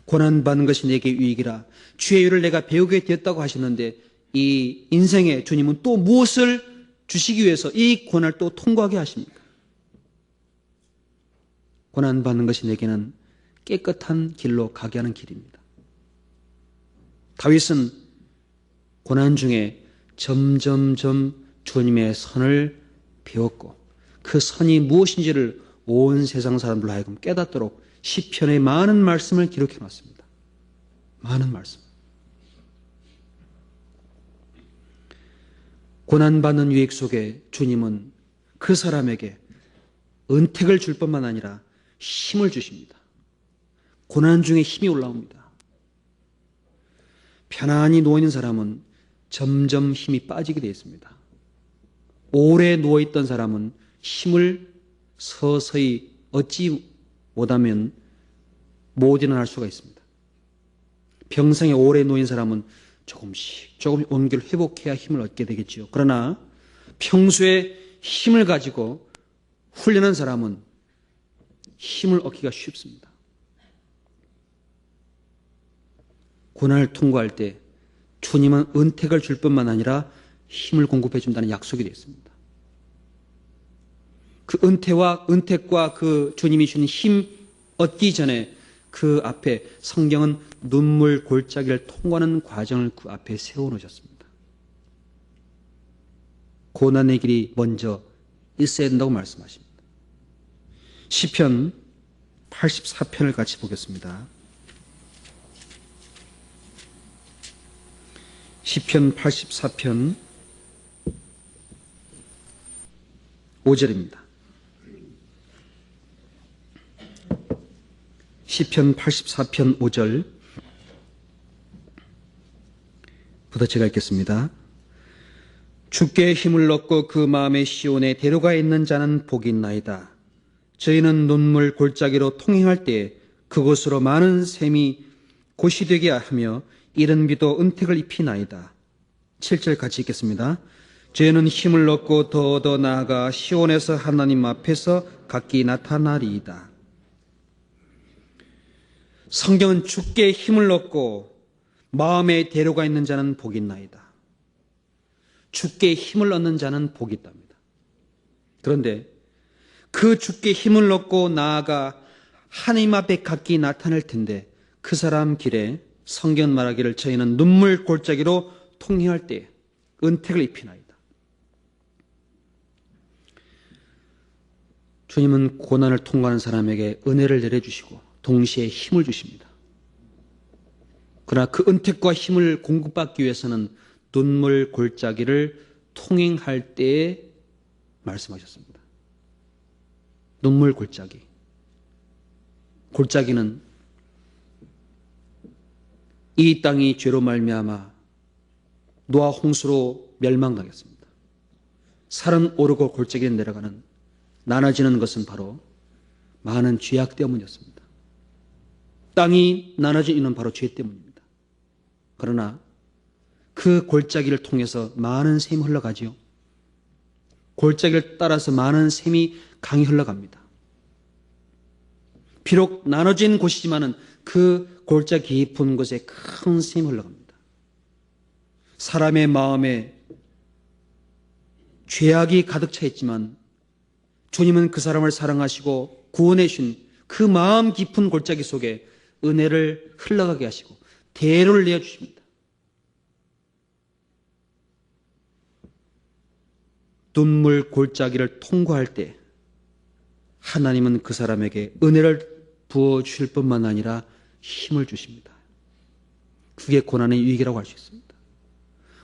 고난받는 것이 내게 유익이라. 주의 일을 내가 배우게 되었다고 하셨는데 이 인생에 주님은 또 무엇을 주시기 위해서 이 고난을 또 통과하게 하십니까? 고난받는 것이 내게는 깨끗한 길로 가게 하는 길입니다. 다윗은 고난 중에 점점점 주님의 선을 배웠고 그 선이 무엇인지를 온 세상 사람들로 하여금 깨닫도록 시편의 많은 말씀을 기록해 놨습니다. 많은 말씀. 고난받는 유익 속에 주님은 그 사람에게 은택을 줄 뿐만 아니라 힘을 주십니다. 고난 중에 힘이 올라옵니다. 편안히 누워있는 사람은 점점 힘이 빠지게 되어 있습니다. 오래 누워있던 사람은 힘을 서서히 얻지 못하면 못 일어날 수가 있습니다. 평생에 오래 누워있는 사람은 조금씩 온기를 회복해야 힘을 얻게 되겠지요. 그러나 평소에 힘을 가지고 훈련한 사람은 힘을 얻기가 쉽습니다. 고난을 통과할 때 주님은 은택을 줄 뿐만 아니라 힘을 공급해 준다는 약속이 되어 있습니다. 그 은택과 그 주님이 주는 힘 얻기 전에 그 앞에 성경은 눈물 골짜기를 통과하는 과정을 그 앞에 세워놓으셨습니다. 고난의 길이 먼저 있어야 된다고 말씀하십니다. 시편 84편을 같이 보겠습니다. 시편 84편 5절입니다. 시편 84편 5절 부터 제가 읽겠습니다. 주께 힘을 얻고 그 마음의 시온에 데려가 있는 자는 복이 있나이다. 저희는 눈물 골짜기로 통행할 때 그곳으로 많은 샘이 곳이 되게 하며 이른 비도 은택을 입히나이다. 7절 같이 읽겠습니다. 저희는 힘을 얻고 더 나아가 시온에서 하나님 앞에서 각기 나타나리이다. 성경은 주께 힘을 얻고 마음에 데려가 있는 자는 복이 있나이다. 주께 힘을 얻는 자는 복이 있답니다. 그런데 그 주께 힘을 얻고 나아가 하나님 앞에 각기 나타날 텐데 그 사람 길에 성경 말하기를 저희는 눈물 골짜기로 통행할 때 은택을 입히나이다. 주님은 고난을 통과하는 사람에게 은혜를 내려주시고 동시에 힘을 주십니다. 그러나 그 은택과 힘을 공급받기 위해서는 눈물 골짜기를 통행할 때에 말씀하셨습니다. 눈물 골짜기. 골짜기는 이 땅이 죄로 말미암아 노아 홍수로 멸망당했습니다. 산은 오르고 골짜기는 내려가는 나눠지는 것은 바로 많은 죄악 때문이었습니다. 땅이 나눠진 이유는 바로 죄 때문입니다. 그러나 그 골짜기를 통해서 많은 샘이 흘러가지요. 골짜기를 따라서 많은 샘이 강이 흘러갑니다. 비록 나눠진 곳이지만은 그 골짜 깊은 곳에 큰 샘이 흘러갑니다. 사람의 마음에 죄악이 가득 차 있지만 주님은 그 사람을 사랑하시고 구원해 주신 그 마음 깊은 골짜기 속에 은혜를 흘러가게 하시고 대로를 내어주십니다. 눈물 골짜기를 통과할 때 하나님은 그 사람에게 은혜를 부어주실 뿐만 아니라 힘을 주십니다. 그게 고난의 유익이라고 할 수 있습니다.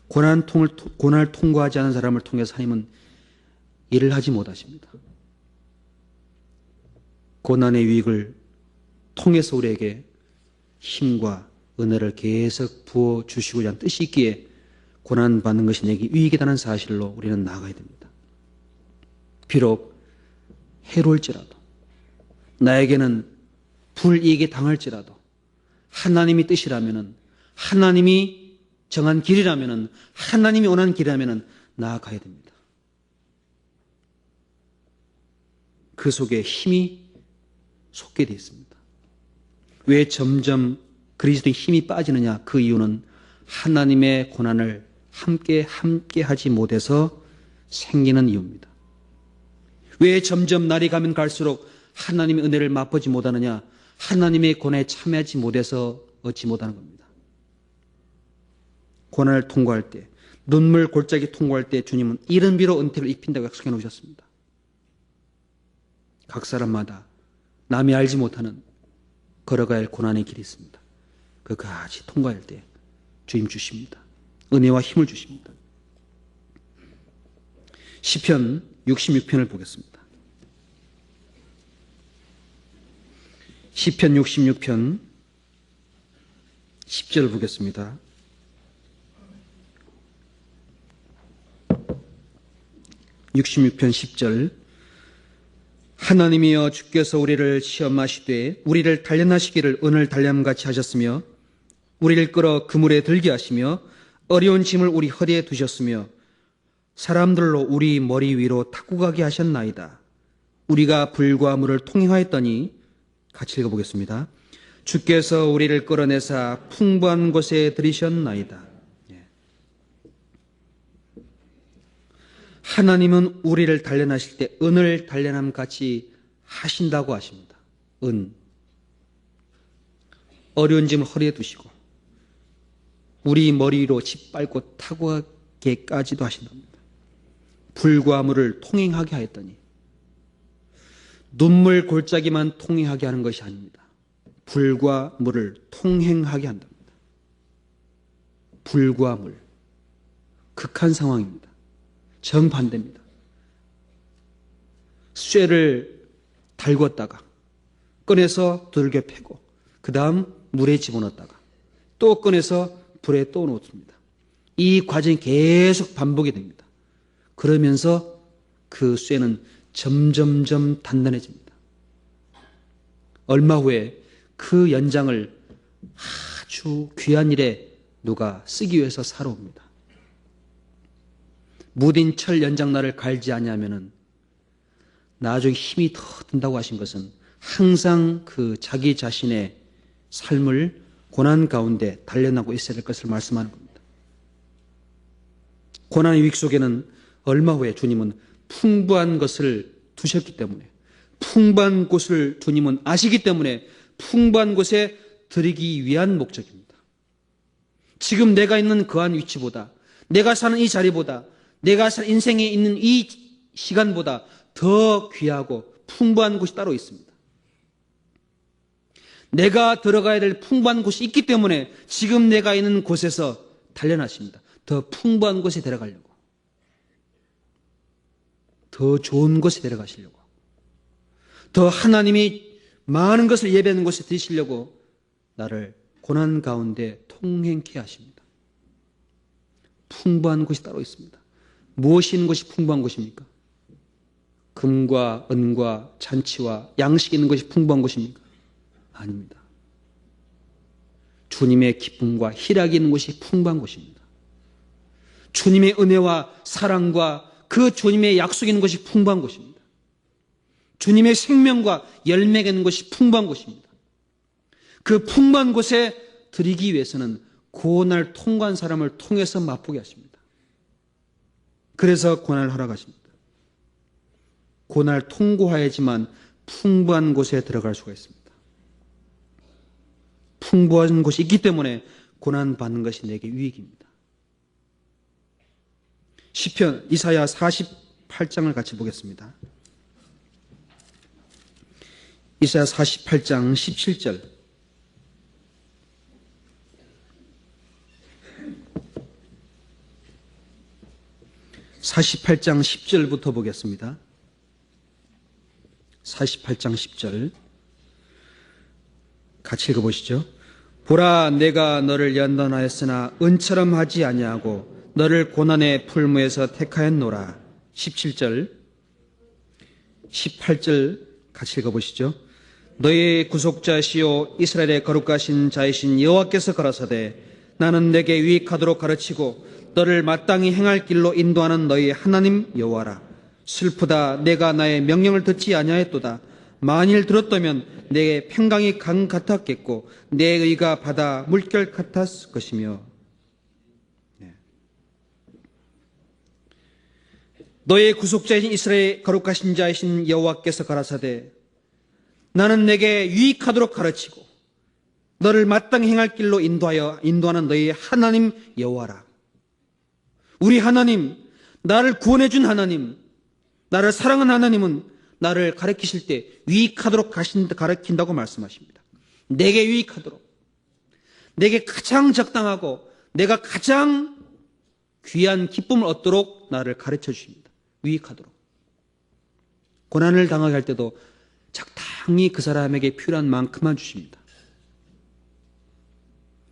고난을 통과하지 않은 사람을 통해서 하나님은 일을 하지 못하십니다. 고난의 유익을 통해서 우리에게 힘과 은혜를 계속 부어주시고자 하는 뜻이 있기에 고난받는 것이 내게 유익이라는 사실로 우리는 나아가야 됩니다. 비록 해로울지라도 나에게는 불이익이 당할지라도 하나님이 뜻이라면은 하나님이 정한 길이라면은 하나님이 원하는 길이라면은 나아가야 됩니다. 그 속에 힘이 솟게 되어 있습니다. 왜 점점 그리스도의 힘이 빠지느냐? 그 이유는 하나님의 고난을 함께 하지 못해서 생기는 이유입니다. 왜 점점 날이 가면 갈수록 하나님의 은혜를 맛보지 못하느냐? 하나님의 고난에 참여하지 못해서 얻지 못하는 겁니다. 고난을 통과할 때, 눈물 골짜기 통과할 때 주님은 이른 비로 은혜를 입힌다고 약속해 놓으셨습니다. 각 사람마다 남이 알지 못하는 걸어가야 할 고난의 길이 있습니다. 그까지 통과할 때 주님 주십니다. 은혜와 힘을 주십니다. 시편 66편을 보겠습니다. 시편 66편 10절 보겠습니다. (66편) 10절 하나님이여 주께서 우리를 시험하시되 우리를 단련하시기를 은을 단련같이 하셨으며 우리를 끌어 그물에 들게 하시며 어려운 짐을 우리 허리에 두셨으며 사람들로 우리 머리 위로 타고 가게 하셨나이다. 우리가 불과 물을 통행하였더니 같이 읽어보겠습니다. 주께서 우리를 끌어내사 풍부한 곳에 들이셨나이다. 하나님은 우리를 단련하실 때 은을 단련함같이 하신다고 하십니다. 은. 어려운 짐을 허리에 두시고 우리 머리로 짓밟고 타고 가게까지도 하신답니다. 불과 물을 통행하게 하였더니 눈물 골짜기만 통행하게 하는 것이 아닙니다. 불과 물을 통행하게 한답니다. 불과 물. 극한 상황입니다. 정반대입니다. 쇠를 달궜다가 꺼내서 두들겨 패고 그 다음 물에 집어넣었다가 또 꺼내서 불에 또 놓습니다. 이 과정이 계속 반복이 됩니다. 그러면서 그 쇠는 점점점 단단해집니다. 얼마 후에 그 연장을 아주 귀한 일에 누가 쓰기 위해서 사러 옵니다. 무딘 철 연장날을 갈지 아니하면은 나중에 힘이 더 든다고 하신 것은 항상 그 자기 자신의 삶을 고난 가운데 단련하고 있어야 될 것을 말씀하는 겁니다. 고난의 유익 속에는 얼마 후에 주님은 풍부한 것을 두셨기 때문에 풍부한 곳을 주님은 아시기 때문에 풍부한 곳에 들이기 위한 목적입니다. 지금 내가 있는 그한 위치보다 내가 사는 이 자리보다 내가 살 인생에 있는 이 시간보다 더 귀하고 풍부한 곳이 따로 있습니다. 내가 들어가야 될 풍부한 곳이 있기 때문에 지금 내가 있는 곳에서 단련하십니다. 더 풍부한 곳에 데려가려고. 더 좋은 곳에 데려가시려고. 더 하나님이 많은 것을 예배하는 곳에 드시려고 나를 고난 가운데 통행케 하십니다. 풍부한 곳이 따로 있습니다. 무엇이 있는 것이 풍부한 것입니까? 금과 은과 잔치와 양식이 있는 것이 풍부한 것입니까? 아닙니다. 주님의 기쁨과 희락이 있는 것이 풍부한 것입니다. 주님의 은혜와 사랑과 그 주님의 약속이 있는 것이 풍부한 것입니다. 주님의 생명과 열매가 있는 곳이 풍부한 곳입니다. 그 풍부한 곳에 들이기 위해서는 고난을 통과한 사람을 통해서 맛보게 하십니다. 그래서 고난을 허락하십니다. 고난을 통과해야지만 풍부한 곳에 들어갈 수가 있습니다. 풍부한 곳이 있기 때문에 고난받는 것이 내게 유익입니다. 시편 이사야 48장을 같이 보겠습니다. 이사야 48장 17절. (48장 10절부터) 보겠습니다. 48장 10절 같이 읽어보시죠. 보라, 내가 너를 연단하였으나 은처럼 하지 아니하고 너를 고난의 풀무에서 택하였노라. 17절 18절 같이 읽어보시죠. 너의 구속자시요 이스라엘의 거룩하신 자이신 여호와께서 가라사대 나는 내게 유익하도록 가르치고 너를 마땅히 행할 길로 인도하는 너희 하나님 여호와라. 슬프다, 내가 나의 명령을 듣지 아니하였도다. 만일 들었다면 내 평강이 강 같았겠고 내 의가 바다 물결 같았을 것이며. 너의 구속자이신 이스라엘의 거룩하신 자이신 여호와께서 가라사대 나는 내게 유익하도록 가르치고 너를 마땅히 행할 길로 인도하는 너희 하나님 여호와라. 우리 하나님, 나를 구원해 준 하나님, 나를 사랑하는 하나님은 나를 가르치실 때 유익하도록 가르친다고 말씀하십니다. 내게 유익하도록, 내게 가장 적당하고 내가 가장 귀한 기쁨을 얻도록 나를 가르쳐 주십니다. 유익하도록. 고난을 당하게 할 때도 적당히 그 사람에게 필요한 만큼만 주십니다.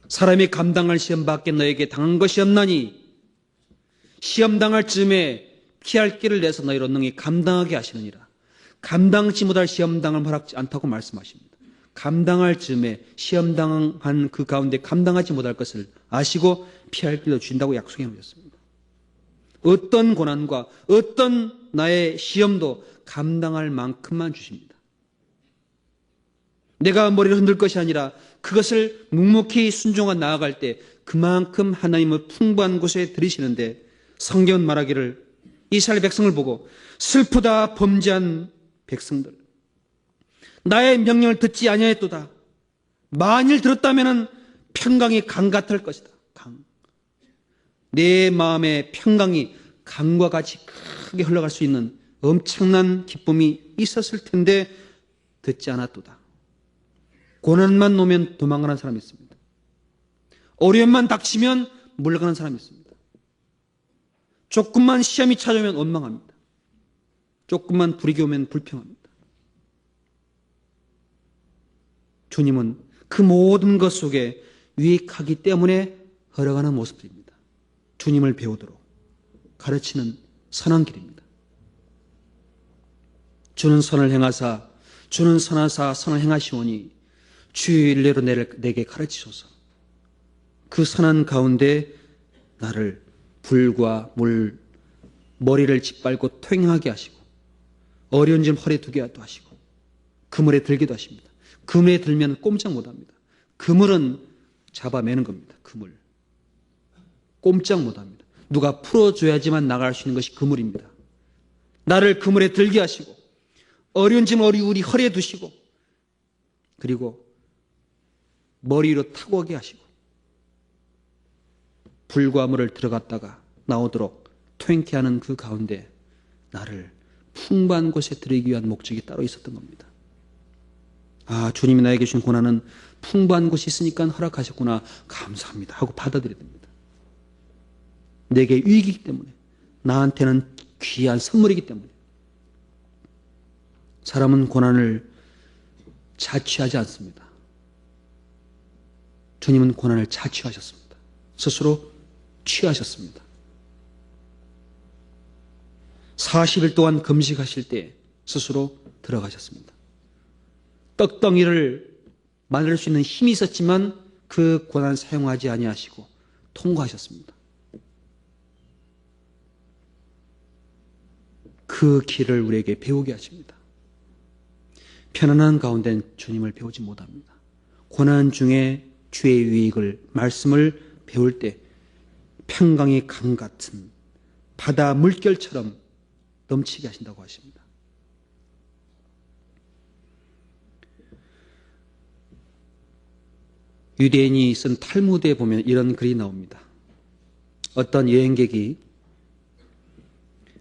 사람이 감당할 시험 밖에 너에게 당한 것이 없나니 시험 당할 즈음에 피할 길을 내서 너희로 능히 감당하게 하시느니라. 감당치 못할 시험 당을 허락지 않다고 말씀하십니다. 감당할 즈음에 시험 당한 그 가운데 감당하지 못할 것을 아시고 피할 길로 주신다고 약속해 놓으셨습니다. 어떤 고난과 어떤 나의 시험도 감당할 만큼만 주십니다. 내가 머리를 흔들 것이 아니라 그것을 묵묵히 순종하 나아갈 때 그만큼 하나님의 풍부한 곳에 들이시는데, 성경은 말하기를 이스라엘 백성을 보고 슬프다 범죄한 백성들, 나의 명령을 듣지 아니하였도다. 만일 들었다면 평강이 강 같을 것이다. 강. 내 마음의 평강이 강과 같이 크게 흘러갈 수 있는 엄청난 기쁨이 있었을 텐데 듣지 않았도다. 고난만 오면 도망가는 사람이 있습니다. 어려움만 닥치면 물러가는 사람이 있습니다. 조금만 시험이 찾아오면 원망합니다. 조금만 불이익이 오면 불평합니다. 주님은 그 모든 것 속에 유익하기 때문에 걸어가는 모습들입니다. 주님을 배우도록 가르치는 선한 길입니다. 주는 선을 행하사, 주는 선하사 선을 행하시오니 주의 일례로 내게 가르치소서. 그 선한 가운데 나를 불과 물, 머리를 짓밟고 퇴행하게 하시고 어려운 짐 허리에 두게 하시고 그물에 들기도 하십니다. 그물에 들면 꼼짝 못합니다. 그물은 잡아매는 겁니다. 그물. 꼼짝 못합니다. 누가 풀어줘야지만 나갈 수 있는 것이 그물입니다. 나를 그물에 들게 하시고 어려운 짐 우리 허리에 두시고 그리고 머리로 타고 오게 하시고 불과 물을 들어갔다가 나오도록 퇴행케 하는 그 가운데 나를 풍부한 곳에 들이기 위한 목적이 따로 있었던 겁니다. 아, 주님이 나에게 주신 고난은 풍부한 곳이 있으니까 허락하셨구나, 감사합니다 하고 받아들여야 됩니다. 내게 유익이기 때문에, 나한테는 귀한 선물이기 때문에. 사람은 고난을 자취하지 않습니다. 주님은 고난을 자취하셨습니다. 스스로 취하셨습니다. 40일 동안 금식하실 때 스스로 들어가셨습니다. 떡덩이를 만들 수 있는 힘이 있었지만 그 고난을 사용하지 아니하시고 통과하셨습니다. 그 길을 우리에게 배우게 하십니다. 편안한 가운데 주님을 배우지 못합니다. 고난 중에 주의 유익을, 말씀을 배울 때 평강의 강 같은 바다 물결처럼 넘치게 하신다고 하십니다. 유대인이 쓴 탈무드에 보면 이런 글이 나옵니다. 어떤 여행객이,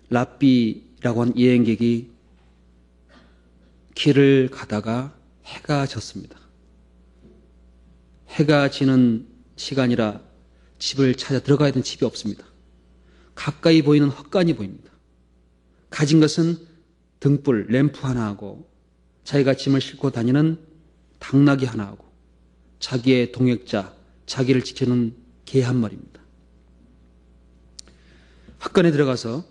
랍비라고 한 여행객이 길을 가다가 해가 졌습니다. 해가 지는 시간이라 집을 찾아 들어가야 되는 집이 없습니다. 가까이 보이는 헛간이 보입니다. 가진 것은 등불, 램프 하나 하고 자기가 짐을 싣고 다니는 당나귀 하나 하고 자기의 동역자, 자기를 지키는 개 한 마리입니다. 헛간에 들어가서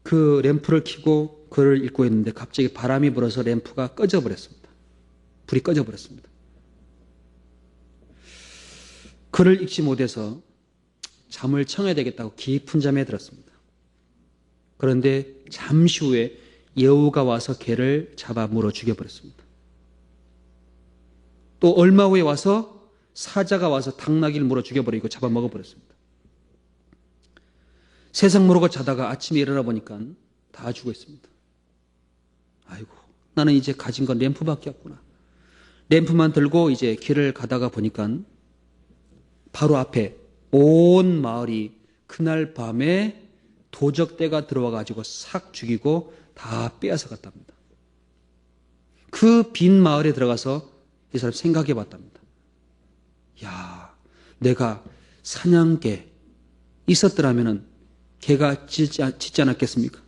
그 램프를 켜고 글을 읽고 있는데 갑자기 바람이 불어서 램프가 꺼져버렸습니다. 불이 꺼져버렸습니다. 글을 읽지 못해서 잠을 청해야 되겠다고 깊은 잠에 들었습니다. 그런데 잠시 후에 여우가 와서 개를 잡아 물어 죽여버렸습니다. 또 얼마 후에 와서 사자가 와서 당나귀를 물어 죽여버리고 잡아 먹어버렸습니다. 세상 모르고 자다가 아침에 일어나 보니까 다 죽어 있습니다. 아이고, 나는 이제 가진 건 램프밖에 없구나. 램프만 들고 이제 길을 가다가 보니까 바로 앞에 온 마을이 그날 밤에 도적대가 들어와가지고 싹 죽이고 다 빼앗아 갔답니다. 그 빈 마을에 들어가서 이 사람 생각해 봤답니다. 야, 내가 사냥개 있었더라면은 개가 짖지 않았겠습니까?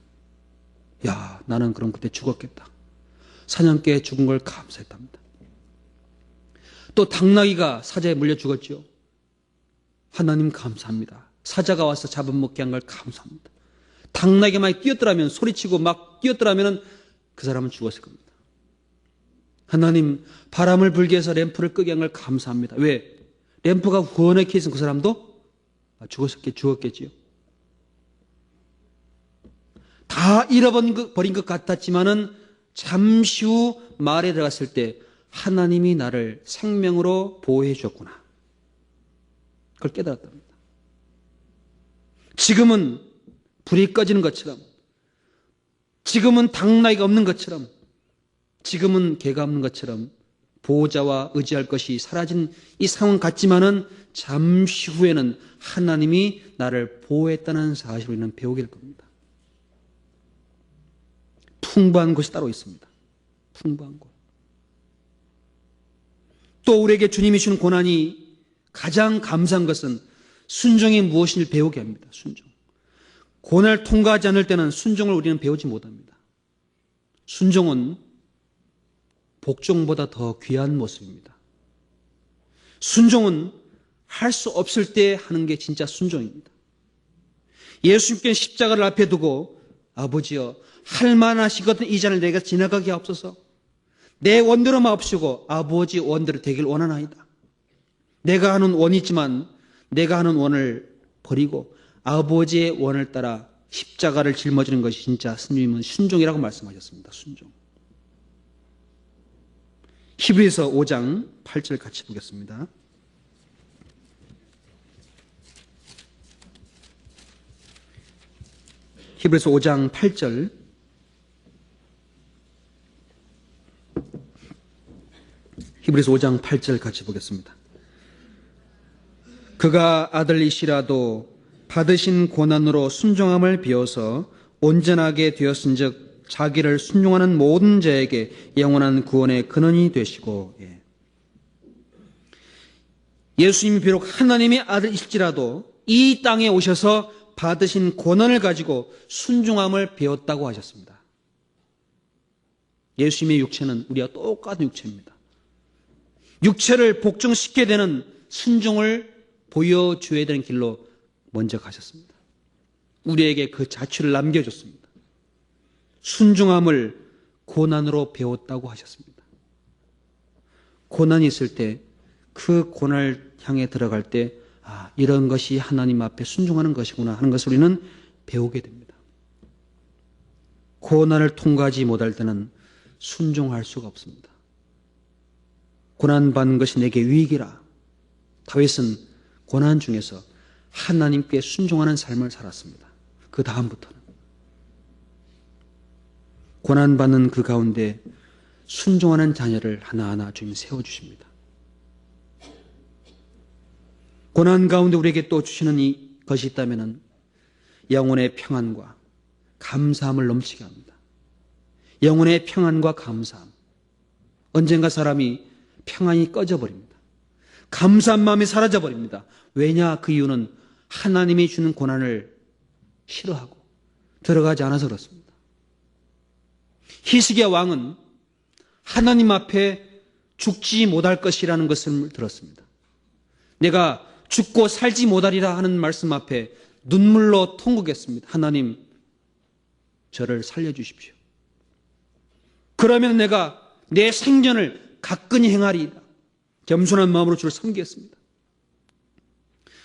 야, 나는 그럼 그때 죽었겠다. 사냥개 죽은 걸 감사했답니다. 또 당나귀가 사자에 물려 죽었죠. 하나님 감사합니다. 사자가 와서 잡아먹게 한 걸 감사합니다. 당나귀가 막 뛰었더라면, 소리치고 막 뛰었더라면 그 사람은 죽었을 겁니다. 하나님, 바람을 불게 해서 램프를 끄게 한 걸 감사합니다. 왜? 램프가 후원하게 있으면 그 사람도 죽었겠지요. 다 잃어버린 것 같았지만은 잠시 후 마을에 들어갔을 때 하나님이 나를 생명으로 보호해 주었구나. 그걸 깨달았답니다. 지금은 불이 꺼지는 것처럼, 지금은 당나귀가 없는 것처럼, 지금은 개가 없는 것처럼 보호자와 의지할 것이 사라진 이 상황 같지만은 잠시 후에는 하나님이 나를 보호했다는 사실을 우리는 배우게 될 겁니다. 풍부한 것이 따로 있습니다. 풍부한 것. 또 우리에게 주님이 주는 고난이 가장 감사한 것은 순종이 무엇인지 배우게 합니다. 순종. 고난을 통과하지 않을 때는 순종을 우리는 배우지 못합니다. 순종은 복종보다 더 귀한 모습입니다. 순종은 할 수 없을 때 하는 게 진짜 순종입니다. 예수님께서 십자가를 앞에 두고 아버지여 할 만하시거든 이 잔을 내가 지나가게 하옵소서. 내 원대로 마옵시고 아버지 원대로 되길 원하나이다. 내가 하는 원이 있지만 내가 하는 원을 버리고 아버지의 원을 따라 십자가를 짊어지는 것이 진짜 스님은 순종이라고 말씀하셨습니다. 순종. 히브리서 5장 8절 같이 보겠습니다. 히브리서 5장 8절. 히브리서 5장 8절 같이 보겠습니다. 그가 아들이시라도 받으신 고난으로 순종함을 비워서 온전하게 되었은즉 자기를 순종하는 모든 자에게 영원한 구원의 근원이 되시고. 예수님이 비록 하나님의 아들이실지라도 이 땅에 오셔서 받으신 고난을 가지고 순종함을 배웠다고 하셨습니다. 예수님의 육체는 우리와 똑같은 육체입니다. 육체를 복종시켜야 되는 순종을 보여줘야 되는 길로 먼저 가셨습니다. 우리에게 그 자취를 남겨줬습니다. 순종함을 고난으로 배웠다고 하셨습니다. 고난이 있을 때 그 고난을 향해 들어갈 때 이런 것이 하나님 앞에 순종하는 것이구나 하는 것을 우리는 배우게 됩니다. 고난을 통과하지 못할 때는 순종할 수가 없습니다. 고난받는 것이 내게 유익이라. 다윗은 고난 중에서 하나님께 순종하는 삶을 살았습니다. 그 다음부터는 고난받는 그 가운데 순종하는 자녀를 하나하나 주님 세워주십니다. 고난 가운데 우리에게 또 주시는 것이 있다면 영혼의 평안과 감사함을 넘치게 합니다. 영혼의 평안과 감사함. 언젠가 사람이 평안이 꺼져버립니다. 감사한 마음이 사라져버립니다. 왜냐? 그 이유는 하나님이 주는 고난을 싫어하고 들어가지 않아서 그렇습니다. 히스기야 왕은 하나님 앞에 죽지 못할 것이라는 것을 들었습니다. 내가 죽고 살지 못하리라 하는 말씀 앞에 눈물로 통곡했습니다. 하나님, 저를 살려주십시오. 그러면 내가 내 생전을 가끈히 행하리이다. 겸손한 마음으로 주를 섬기겠습니다.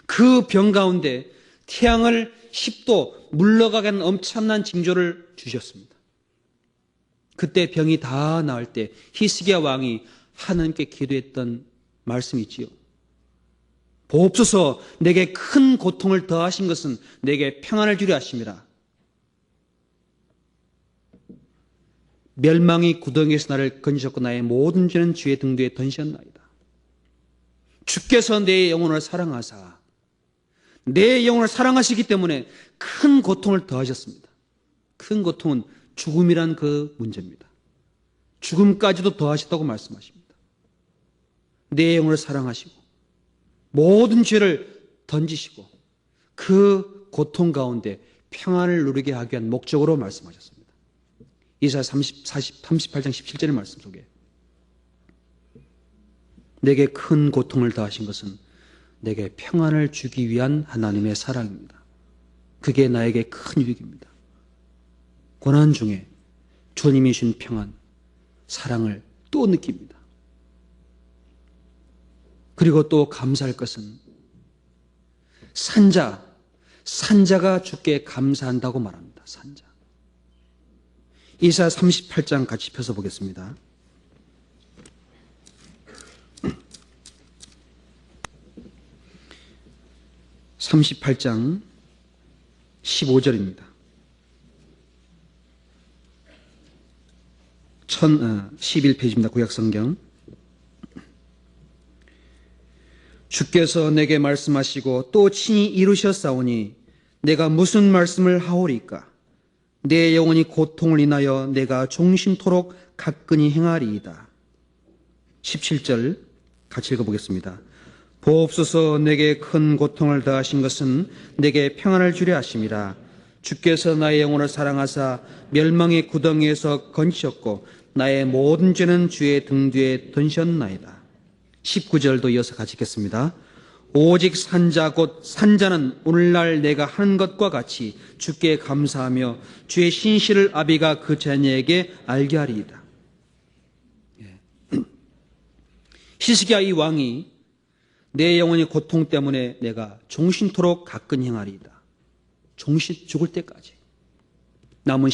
그 병 가운데 태양을 10도 물러가게 하는 엄청난 징조를 주셨습니다. 그때 병이 다 나을 때 히스기야 왕이 하나님께 기도했던 말씀이 있지요. 보옵소서, 내게 큰 고통을 더하신 것은 내게 평안을 주려 하심이라. 멸망의 구덩이에서 나를 건지셨고 나의 모든 죄는 주의 등뒤에 던지셨나이다. 주께서 내 영혼을 사랑하사 내 영혼을 사랑하시기 때문에 큰 고통을 더하셨습니다. 큰 고통은 죽음이란 그 문제입니다. 죽음까지도 더하셨다고 말씀하십니다. 내 영혼을 사랑하시고 모든 죄를 던지시고 그 고통 가운데 평안을 누리게 하기 위한 목적으로 말씀하셨습니다. 이사야 38장 17절의 말씀 속에 내게 큰 고통을 더하신 것은 내게 평안을 주기 위한 하나님의 사랑입니다. 그게 나에게 큰 유익입니다. 고난 중에 주님이 주신 평안, 사랑을 또 느낍니다. 그리고 또 감사할 것은 산자가 주께 감사한다고 말합니다. 산자. 이사야 38장 같이 펴서 보겠습니다. (38장) 15절입니다. 1011페이지입니다. 구약성경. 주께서 내게 말씀하시고 또 친히 이루셨사오니 내가 무슨 말씀을 하오리까? 내 영혼이 고통을 인하여 내가 종신토록 가끈히 행하리이다. 17절 같이 읽어보겠습니다. 보옵소서, 내게 큰 고통을 더하신 것은 내게 평안을 주려 하심이라. 주께서 나의 영혼을 사랑하사 멸망의 구덩이에서 건지셨고 나의 모든 죄는 주의 등 뒤에 던졌나이다. 19절도 이어서 같이 읽겠습니다. 오직 산자 곧 산자는 오늘날 내가 하는 것과 같이 주께 감사하며 주의 신실을 아비가 그 자녀에게 알게 하리이다. 히스기야 이 왕이 내 영혼의 고통 때문에 내가 종신토록 가끈히 행하리이다. 종신 죽을 때까지 남은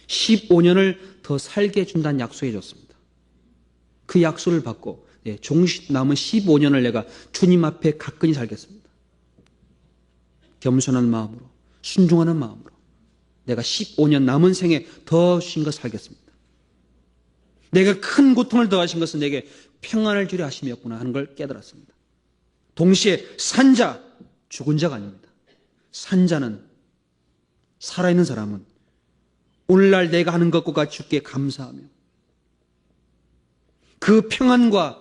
15년을 더 살게 해준다는 약속해 줬습니다. 그 약속을 받고 남은 15년을 내가 주님 앞에 가끈히 살겠습니다. 겸손한 마음으로, 순종하는 마음으로 내가 15년 남은 생에 더 쉰 것 살겠습니다. 내가 큰 고통을 더하신 것은 내게 평안을 주려 하심이었구나 하는 걸 깨달았습니다. 동시에 산자, 죽은 자가 아닙니다. 산자는, 살아있는 사람은 오늘날 내가 하는 것과 같이 주께 감사하며 그 평안과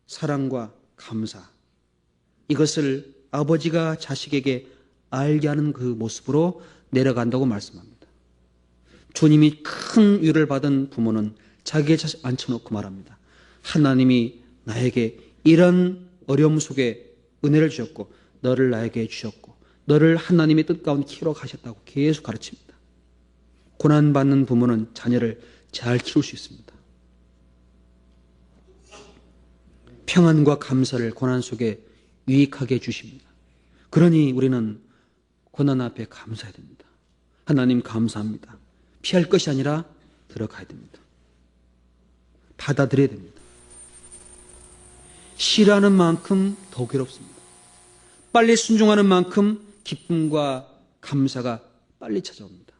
사랑과 감사, 이것을 아버지가 자식에게 알게 하는 그 모습으로 내려간다고 말씀합니다. 주님이 큰 위를 받은 부모는 자기의 자식 앉혀놓고 말합니다. 하나님이 나에게 이런 어려움 속에 은혜를 주셨고 너를 나에게 주셨고 너를 하나님의 뜻 가운데 키우러 가셨다고 계속 가르칩니다. 고난받는 부모는 자녀를 잘 키울 수 있습니다. 평안과 감사를 고난 속에 유익하게 해주십니다. 그러니 우리는 고난 앞에 감사해야 됩니다. 하나님 감사합니다. 피할 것이 아니라 들어가야 됩니다. 받아들여야 됩니다. 싫어하는 만큼 더 괴롭습니다. 빨리 순종하는 만큼 기쁨과 감사가 빨리 찾아옵니다.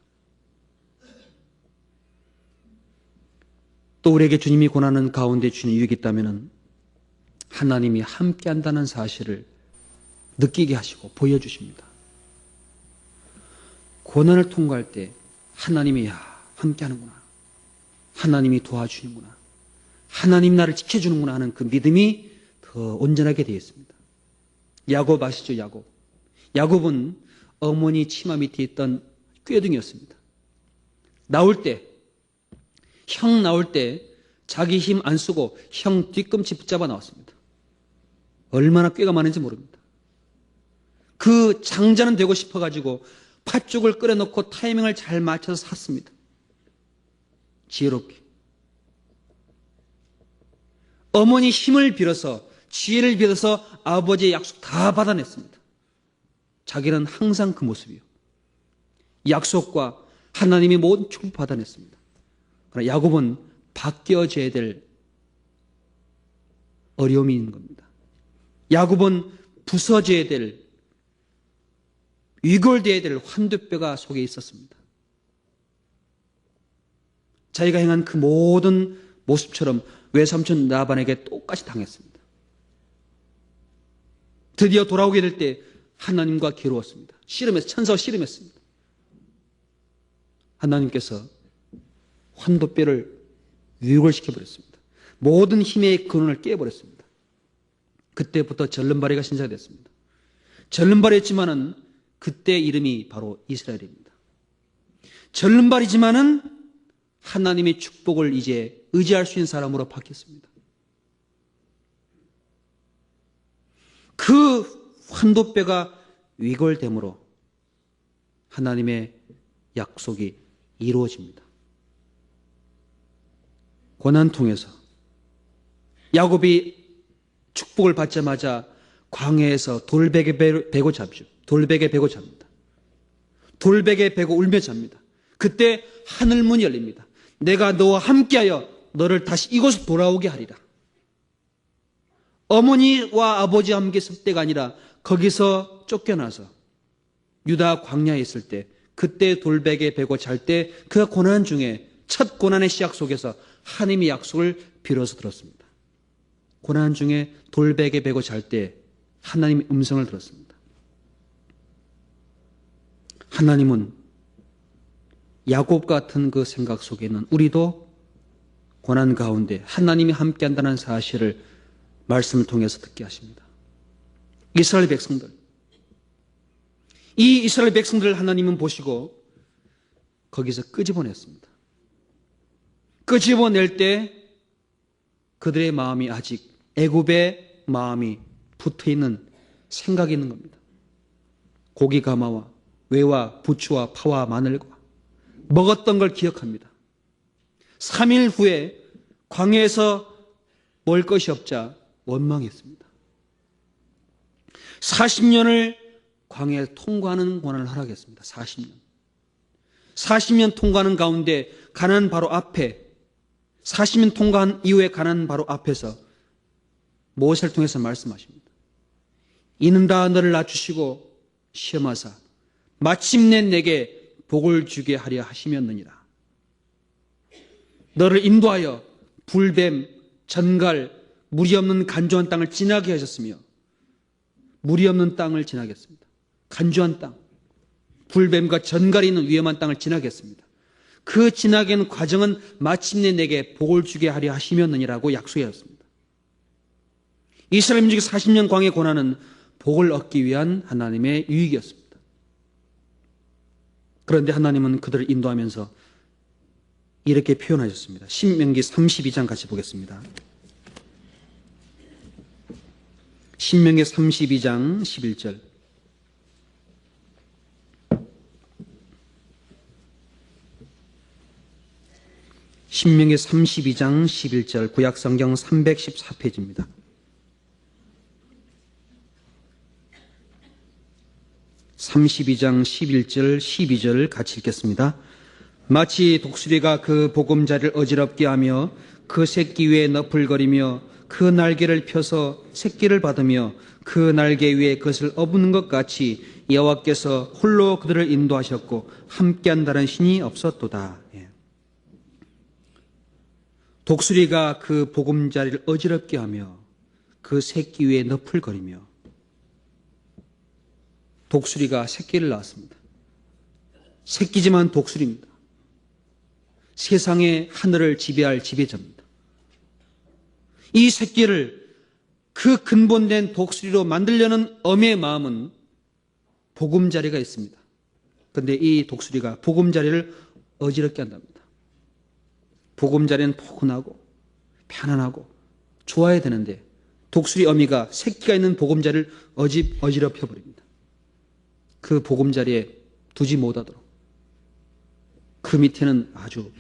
또 우리에게 주님이 권하는 가운데 주는 유익이 있다면 하나님이 함께한다는 사실을 느끼게 하시고 보여주십니다. 고난을 통과할 때 하나님이 함께하는구나, 하나님이 도와주는구나, 하나님 나를 지켜주는구나 하는 그 믿음이 더 온전하게 되어 있습니다. 야곱 아시죠? 야곱은 어머니 치마 밑에 있던 꾀둥이였습니다. 형 나올 때 자기 힘 안 쓰고 형 뒤꿈치 붙잡아 나왔습니다. 얼마나 꾀가 많은지 모릅니다. 그 장자는 되고 싶어가지고 팥죽을 끓여놓고 타이밍을 잘 맞춰서 샀습니다. 지혜롭게. 어머니 힘을 빌어서, 지혜를 빌어서 아버지의 약속 다 받아냈습니다. 자기는 항상 그 모습이요. 약속과 하나님이 모든 축복 받아냈습니다. 그러나 야곱은 바뀌어져야 될 어려움이 있는 겁니다. 야곱은 부서져야 될, 위골되어야 될 환두뼈가 속에 있었습니다. 자기가 행한 그 모든 모습처럼 외삼촌 라반에게 똑같이 당했습니다. 드디어 돌아오게 될 때 하나님과 괴로웠습니다. 천사와 씨름했습니다. 하나님께서 환도뼈를 위골시켜버렸습니다. 모든 힘의 근원을 깨버렸습니다. 그때부터 절름발이가 신사됐습니다. 절름발이었지만은 그때 이름이 바로 이스라엘입니다. 절름발이지만은 하나님의 축복을 이제 의지할 수 있는 사람으로 바뀌었습니다. 그 환도뼈가 위골됨으로 하나님의 약속이 이루어집니다. 고난 통해서 야곱이 축복을 받자마자 광야에서 돌베개 베고 잡죠. 돌베개 베고 잡니다. 돌베개 베고 울며 잡니다. 그때 하늘문이 열립니다. 내가 너와 함께하여 너를 다시 이곳으로 돌아오게 하리라. 어머니와 아버지와 함께 있을 때가 아니라 거기서 쫓겨나서 유다 광야에 있을 때, 그때 돌베개 베고 잘 때 그 고난 중에 첫 고난의 시작 속에서 하나님의 약속을 빌어서 들었습니다. 고난 중에 돌베개 베고 잘 때 하나님의 음성을 들었습니다. 하나님은 야곱 같은 그 생각 속에는 우리도 고난 가운데 하나님이 함께한다는 사실을 말씀을 통해서 듣게 하십니다. 이스라엘 백성들, 이 이스라엘 백성들을 하나님은 보시고 거기서 끄집어냈습니다. 끄집어낼 때 그들의 마음이 아직 애굽의 마음이 붙어있는 생각이 있는 겁니다. 고기 가마와 외와 부추와 파와 마늘과 먹었던 걸 기억합니다. 3일 후에 광야에서 먹을 것이 없자 원망했습니다. 40년을 광야에 통과하는 고난을 허락했습니다. 40년 통과하는 가운데 가나안 바로 앞에, 40년 통과한 이후에 가나안 바로 앞에서 모세를 통해서 말씀하십니다. 이는 다 너를 낮추시고 시험하사 마침내 내게 복을 주게 하려 하시면느니라. 너를 인도하여 불뱀, 전갈, 물이 없는 간조한 땅을 지나게 하셨으며, 물이 없는 땅을 지나게 했습니다. 간조한 땅, 불뱀과 전갈이 있는 위험한 땅을 지나게 했습니다. 그 지나게 하는 과정은 마침내 내게 복을 주게 하려 하시면느니라고 약속하였습니다. 이스라엘 민족의 40년 광야 고난은 복을 얻기 위한 하나님의 유익이었습니다. 그런데 하나님은 그들을 인도하면서 이렇게 표현하셨습니다. 신명기 32장 같이 보겠습니다. 신명기 32장 11절. 신명기 32장 11절, 구약성경 314페이지입니다. (32장 11절 12절) 같이 읽겠습니다. 마치 독수리가 그 보금자리를 어지럽게 하며 그 새끼 위에 너풀거리며 그 날개를 펴서 새끼를 받으며 그 날개 위에 그것을 업는 것 같이 여호와께서 홀로 그들을 인도하셨고 함께한다는 신이 없었도다. 독수리가 그 보금자리를 어지럽게 하며 그 새끼 위에 너풀거리며, 독수리가 새끼를 낳았습니다. 새끼지만 독수리입니다. 세상의 하늘을 지배할 지배자입니다. 이 새끼를 그 근본된 독수리로 만들려는 엄의 마음은 보금자리가 있습니다. 그런데 이 독수리가 보금자리를 어지럽게 한답니다. 보금자리는 포근하고 편안하고 좋아야 되는데 독수리 어미가 새끼가 있는 보금자리를 어지럽혀 버립니다. 그 보금자리에 두지 못하도록 그 밑에는 아주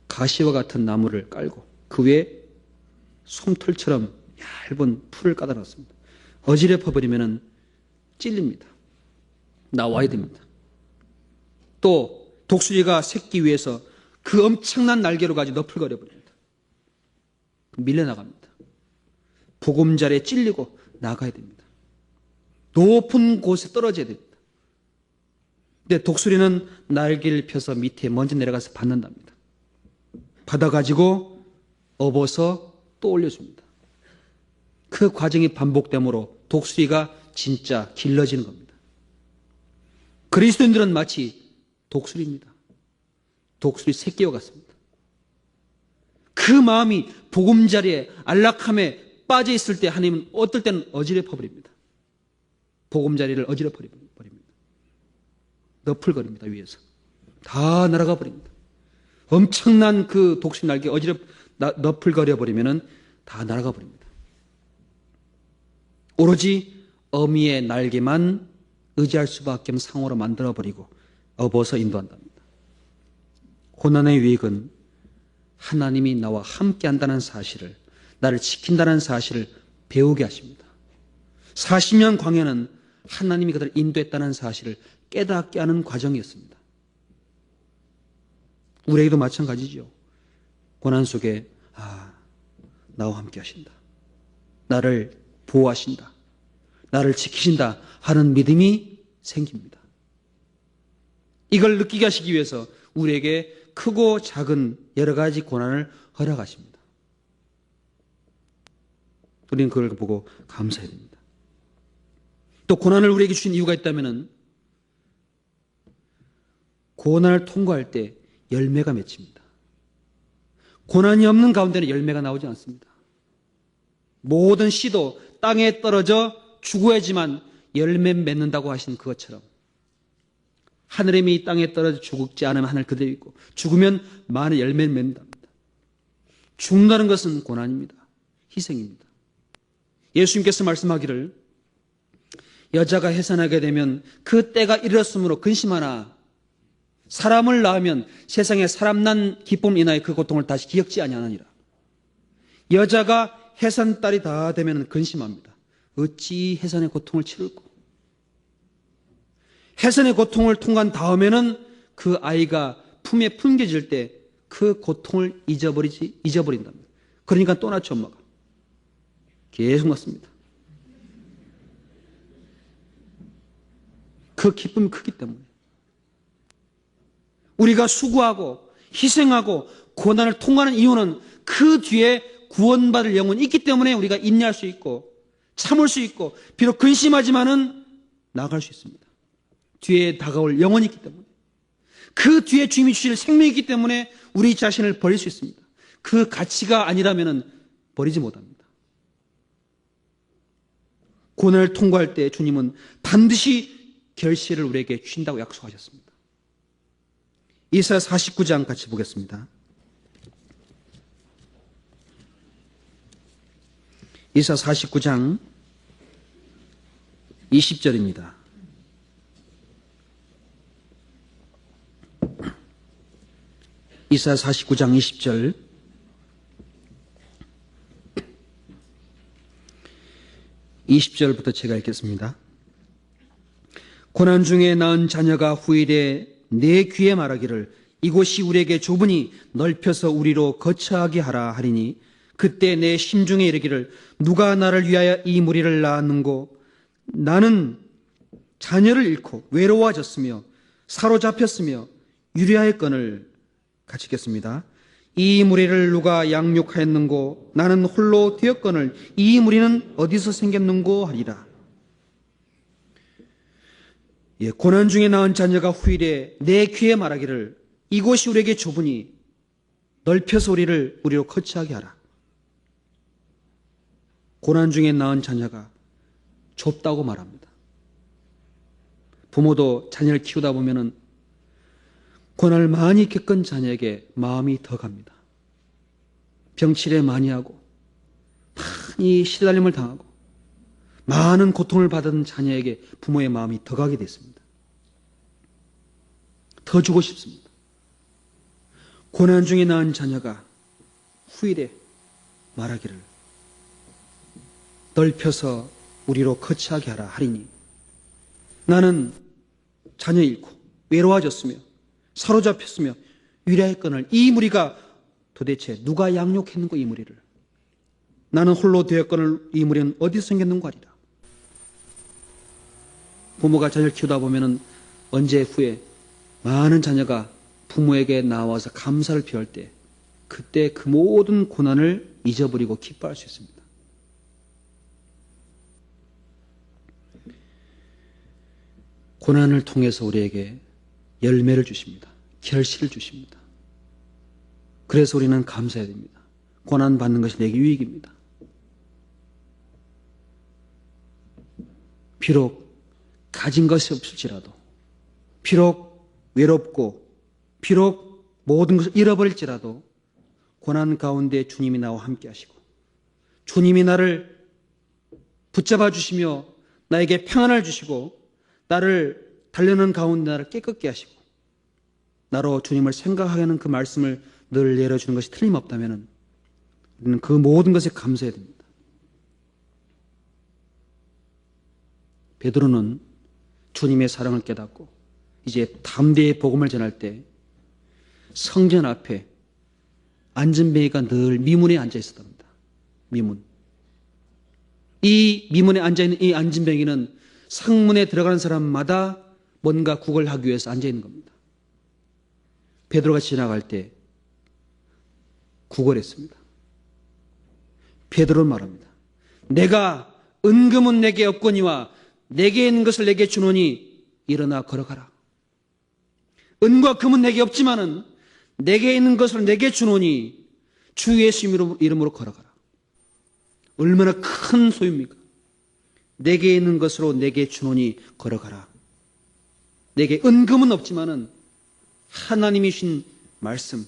가시와 같은 나무를 깔고 그 위에 솜털처럼 얇은 풀을 까다 놨습니다. 어지럽혀 버리면 찔립니다. 나와야 됩니다. 또 독수리가 새끼 위에서 그 엄청난 날개로 가지고 너풀거려 버립니다. 밀려나갑니다. 보금자리에 찔리고 나가야 됩니다. 높은 곳에 떨어져야 됩니다. 근데 독수리는 날개를 펴서 밑에 먼저 내려가서 받는답니다. 받아가지고 업어서 또 올려줍니다. 그 과정이 반복되므로 독수리가 진짜 길러지는 겁니다. 그리스도인들은 마치 독수리입니다. 독수리 새끼와 같습니다. 그 마음이 보금자리에 안락함에 빠져 있을 때 하나님은 어떨 때는 어지럽혀 버립니다. 보금자리를 어지럽혀 버립니다. 너풀거립니다. 위에서 다 날아가 버립니다. 엄청난 그 독수리 날개 너풀거려 버리면은 다 날아가 버립니다. 오로지 어미의 날개만 의지할 수밖에 없는 상호로 만들어 버리고 업어서 인도한답니다. 고난의 유익은 하나님이 나와 함께 한다는 사실을, 나를 지킨다는 사실을 배우게 하십니다. 40년 광야는 하나님이 그들을 인도했다는 사실을 깨닫게 하는 과정이었습니다. 우리에게도 마찬가지죠. 고난 속에 나와 함께 하신다, 나를 보호하신다, 나를 지키신다 하는 믿음이 생깁니다. 이걸 느끼게 하시기 위해서 우리에게 크고 작은 여러 가지 고난을 허락하십니다. 우리는 그걸 보고 감사해야 됩니다. 또 고난을 우리에게 주신 이유가 있다면 고난을 통과할 때 열매가 맺힙니다. 고난이 없는 가운데는 열매가 나오지 않습니다. 모든 씨도 땅에 떨어져 죽어야지만 열매 맺는다고 하신 그것처럼 하늘의 미 땅에 떨어져 죽지 않으면 하늘 그대로 있고 죽으면 많은 열매를 맺는답니다. 죽는다는 것은 고난입니다. 희생입니다. 예수님께서 말씀하기를 여자가 해산하게 되면 그 때가 이르렀으므로 근심하나 사람을 낳으면 세상에 사람 난 기쁨 인하여 그 고통을 다시 기억지 아니하느니라. 여자가 해산달이 다 되면 근심합니다. 어찌 해산의 고통을 치를꼬. 해산의 고통을 통과한 다음에는 그 아이가 품에 품겨질 때 그 고통을 잊어버린답니다. 그러니까 또 낳죠, 엄마가. 계속 낳습니다. 그 기쁨이 크기 때문에. 우리가 수고하고 희생하고 고난을 통과하는 이유는 그 뒤에 구원받을 영혼이 있기 때문에 우리가 인내할 수 있고 참을 수 있고 비록 근심하지만은 나아갈 수 있습니다. 뒤에 다가올 영혼이 있기 때문에, 그 뒤에 주님이 주실 생명이 있기 때문에 우리 자신을 버릴 수 있습니다. 그 가치가 아니라면 버리지 못합니다. 고난을 통과할 때 주님은 반드시 결실을 우리에게 주신다고 약속하셨습니다. 이사야 49장 같이 보겠습니다. 이사야 49장 20절입니다. 이사야 49장 20절. (20절부터) 제가 읽겠습니다. 고난 중에 낳은 자녀가 후일에 내 귀에 말하기를 이곳이 우리에게 좁으니 넓혀서 우리로 거처하게 하라 하리니 그때 내 심중에 이르기를 누가 나를 위하여 이 무리를 낳았는고 나는 자녀를 잃고 외로워졌으며 사로잡혔으며 유리하였건을 같이 읽겠습니다. 이 무리를 누가 양육하였는고 나는 홀로 되었거늘 이 무리는 어디서 생겼는고 하리라. 고난 중에 낳은 자녀가 후일에 내 귀에 말하기를 이곳이 우리에게 좁으니 넓혀서 우리로 거처하게 하라. 고난 중에 낳은 자녀가 좁다고 말합니다. 부모도 자녀를 키우다 보면은 고난을 많이 겪은 자녀에게 마음이 더 갑니다. 병치레 많이 하고 많이 시달림을 당하고 많은 고통을 받은 자녀에게 부모의 마음이 더 가게 됐습니다. 더 주고 싶습니다. 고난 중에 낳은 자녀가 후일에 말하기를 넓혀서 우리로 거처하게 하라 하리니 나는 자녀 잃고 외로워졌으며 사로잡혔으며 유리하였거늘 이 무리가 도대체 누가 양육했는고 이 무리를 나는 홀로 되었거늘 이 무리는 어디서 생겼는고 하리라. 부모가 자녀를 키우다 보면은 언제 후에 많은 자녀가 부모에게 나와서 감사를 표할 때 그때 그 모든 고난을 잊어버리고 기뻐할 수 있습니다. 고난을 통해서 우리에게 열매를 주십니다. 결실을 주십니다. 그래서 우리는 감사해야 됩니다. 고난 받는 것이 내게 유익입니다. 비록 가진 것이 없을지라도 비록 외롭고 비록 모든 것을 잃어버릴지라도 고난 가운데 주님이 나와 함께 하시고 주님이 나를 붙잡아 주시며 나에게 평안을 주시고 나를 달려는 가운데 나를 깨끗게 하시고 나로 주님을 생각하게 하는 그 말씀을 늘 내려주는 것이 틀림없다면 우리는 그 모든 것에 감사해야 됩니다. 베드로는 주님의 사랑을 깨닫고 이제 담대히 복음을 전할 때 성전 앞에 안전뱅이가 늘 미문에 앉아 있었답니다. 미문. 이 미문에 앉아있는 이 안전뱅이는 성문에 들어가는 사람마다 뭔가 구걸하기 위해서 앉아 있는 겁니다. 베드로가 지나갈 때 구걸했습니다. 베드로는 말합니다. 내가 은금은 내게 없거니와 내게 있는 것을 내게 주노니 일어나 걸어가라. 은과 금은 내게 없지만은 내게 있는 것을 내게 주노니 주 예수 이름으로 걸어가라. 얼마나 큰 소유입니까? 내게 있는 것으로 내게 주노니 걸어가라. 내게 은금은 없지만은 하나님이 주신 말씀,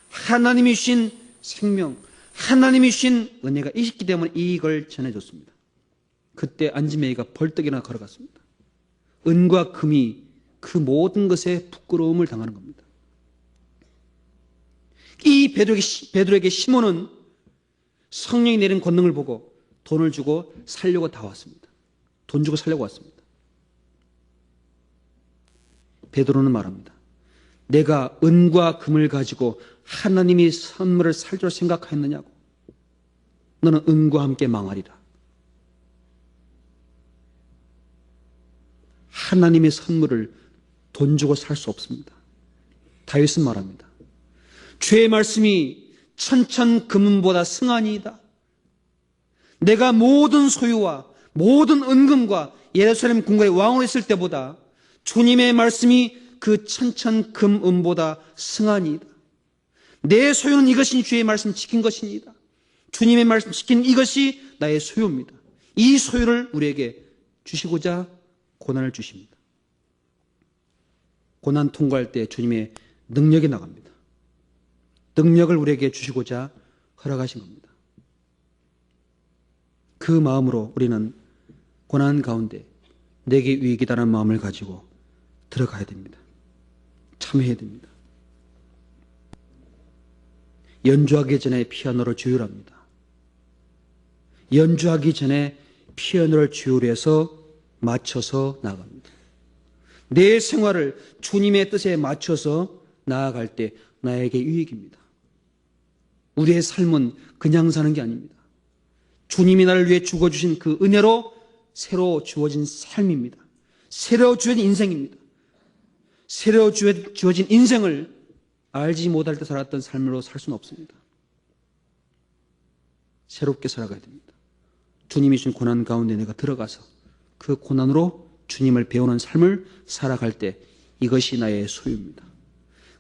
하나님이 주신 생명, 하나님이 주신 은혜가 있기 때문에 이걸 전해줬습니다. 그때 안지메이가 벌떡 일어나 걸어갔습니다. 은과 금이 그 모든 것에 부끄러움을 당하는 겁니다. 이 베드로에게 시몬은 성령이 내린 권능을 보고 돈을 주고 살려고 다 왔습니다. 돈 주고 살려고 왔습니다. 베드로는 말합니다. 내가 은과 금을 가지고 하나님이 선물을 살 줄 생각하였느냐고. 너는 은과 함께 망하리라. 하나님의 선물을 돈 주고 살 수 없습니다. 다윗은 말합니다. 주의 말씀이 천천 금은보다 승하니이다. 내가 모든 소유와 모든 은금과 예루살렘 궁궐의 왕으로 있을 때보다 주님의 말씀이 그 천천 금은보다 승하니이다. 내 소유는 이것이 주의 말씀 지킨 것이니이다. 주님의 말씀 지킨 이것이 나의 소유입니다. 이 소유를 우리에게 주시고자 고난을 주십니다. 고난 통과할 때 주님의 능력이 나갑니다. 능력을 우리에게 주시고자 허락하신 겁니다. 그 마음으로 우리는 고난 가운데 내게 유익이다라는 마음을 가지고 들어가야 됩니다. 참여해야 됩니다. 연주하기 전에 피아노를 조율합니다. 연주하기 전에 피아노를 조율해서 맞춰서 나갑니다. 내 생활을 주님의 뜻에 맞춰서 나아갈 때 나에게 유익입니다. 우리의 삶은 그냥 사는 게 아닙니다. 주님이 나를 위해 죽어주신 그 은혜로 새로 주어진 삶입니다. 새로 주어진 인생입니다. 새로 주어진 인생을 알지 못할 때 살았던 삶으로 살 수는 없습니다. 새롭게 살아가야 됩니다. 주님이 주신 고난 가운데 내가 들어가서 그 고난으로 주님을 배우는 삶을 살아갈 때 이것이 나의 소유입니다.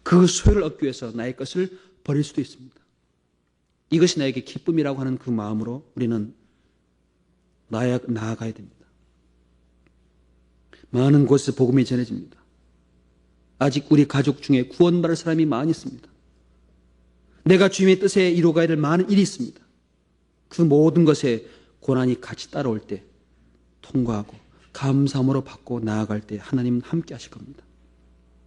그 소유를 얻기 위해서 나의 것을 버릴 수도 있습니다. 이것이 나에게 기쁨이라고 하는 그 마음으로 우리는 나아가야 됩니다. 많은 곳에서 복음이 전해집니다. 아직 우리 가족 중에 구원받을 사람이 많이 있습니다. 내가 주님의 뜻에 이루어가야 될 많은 일이 있습니다. 그 모든 것에 고난이 같이 따라올 때 통과하고 감사함으로 받고 나아갈 때 하나님은 함께 하실 겁니다.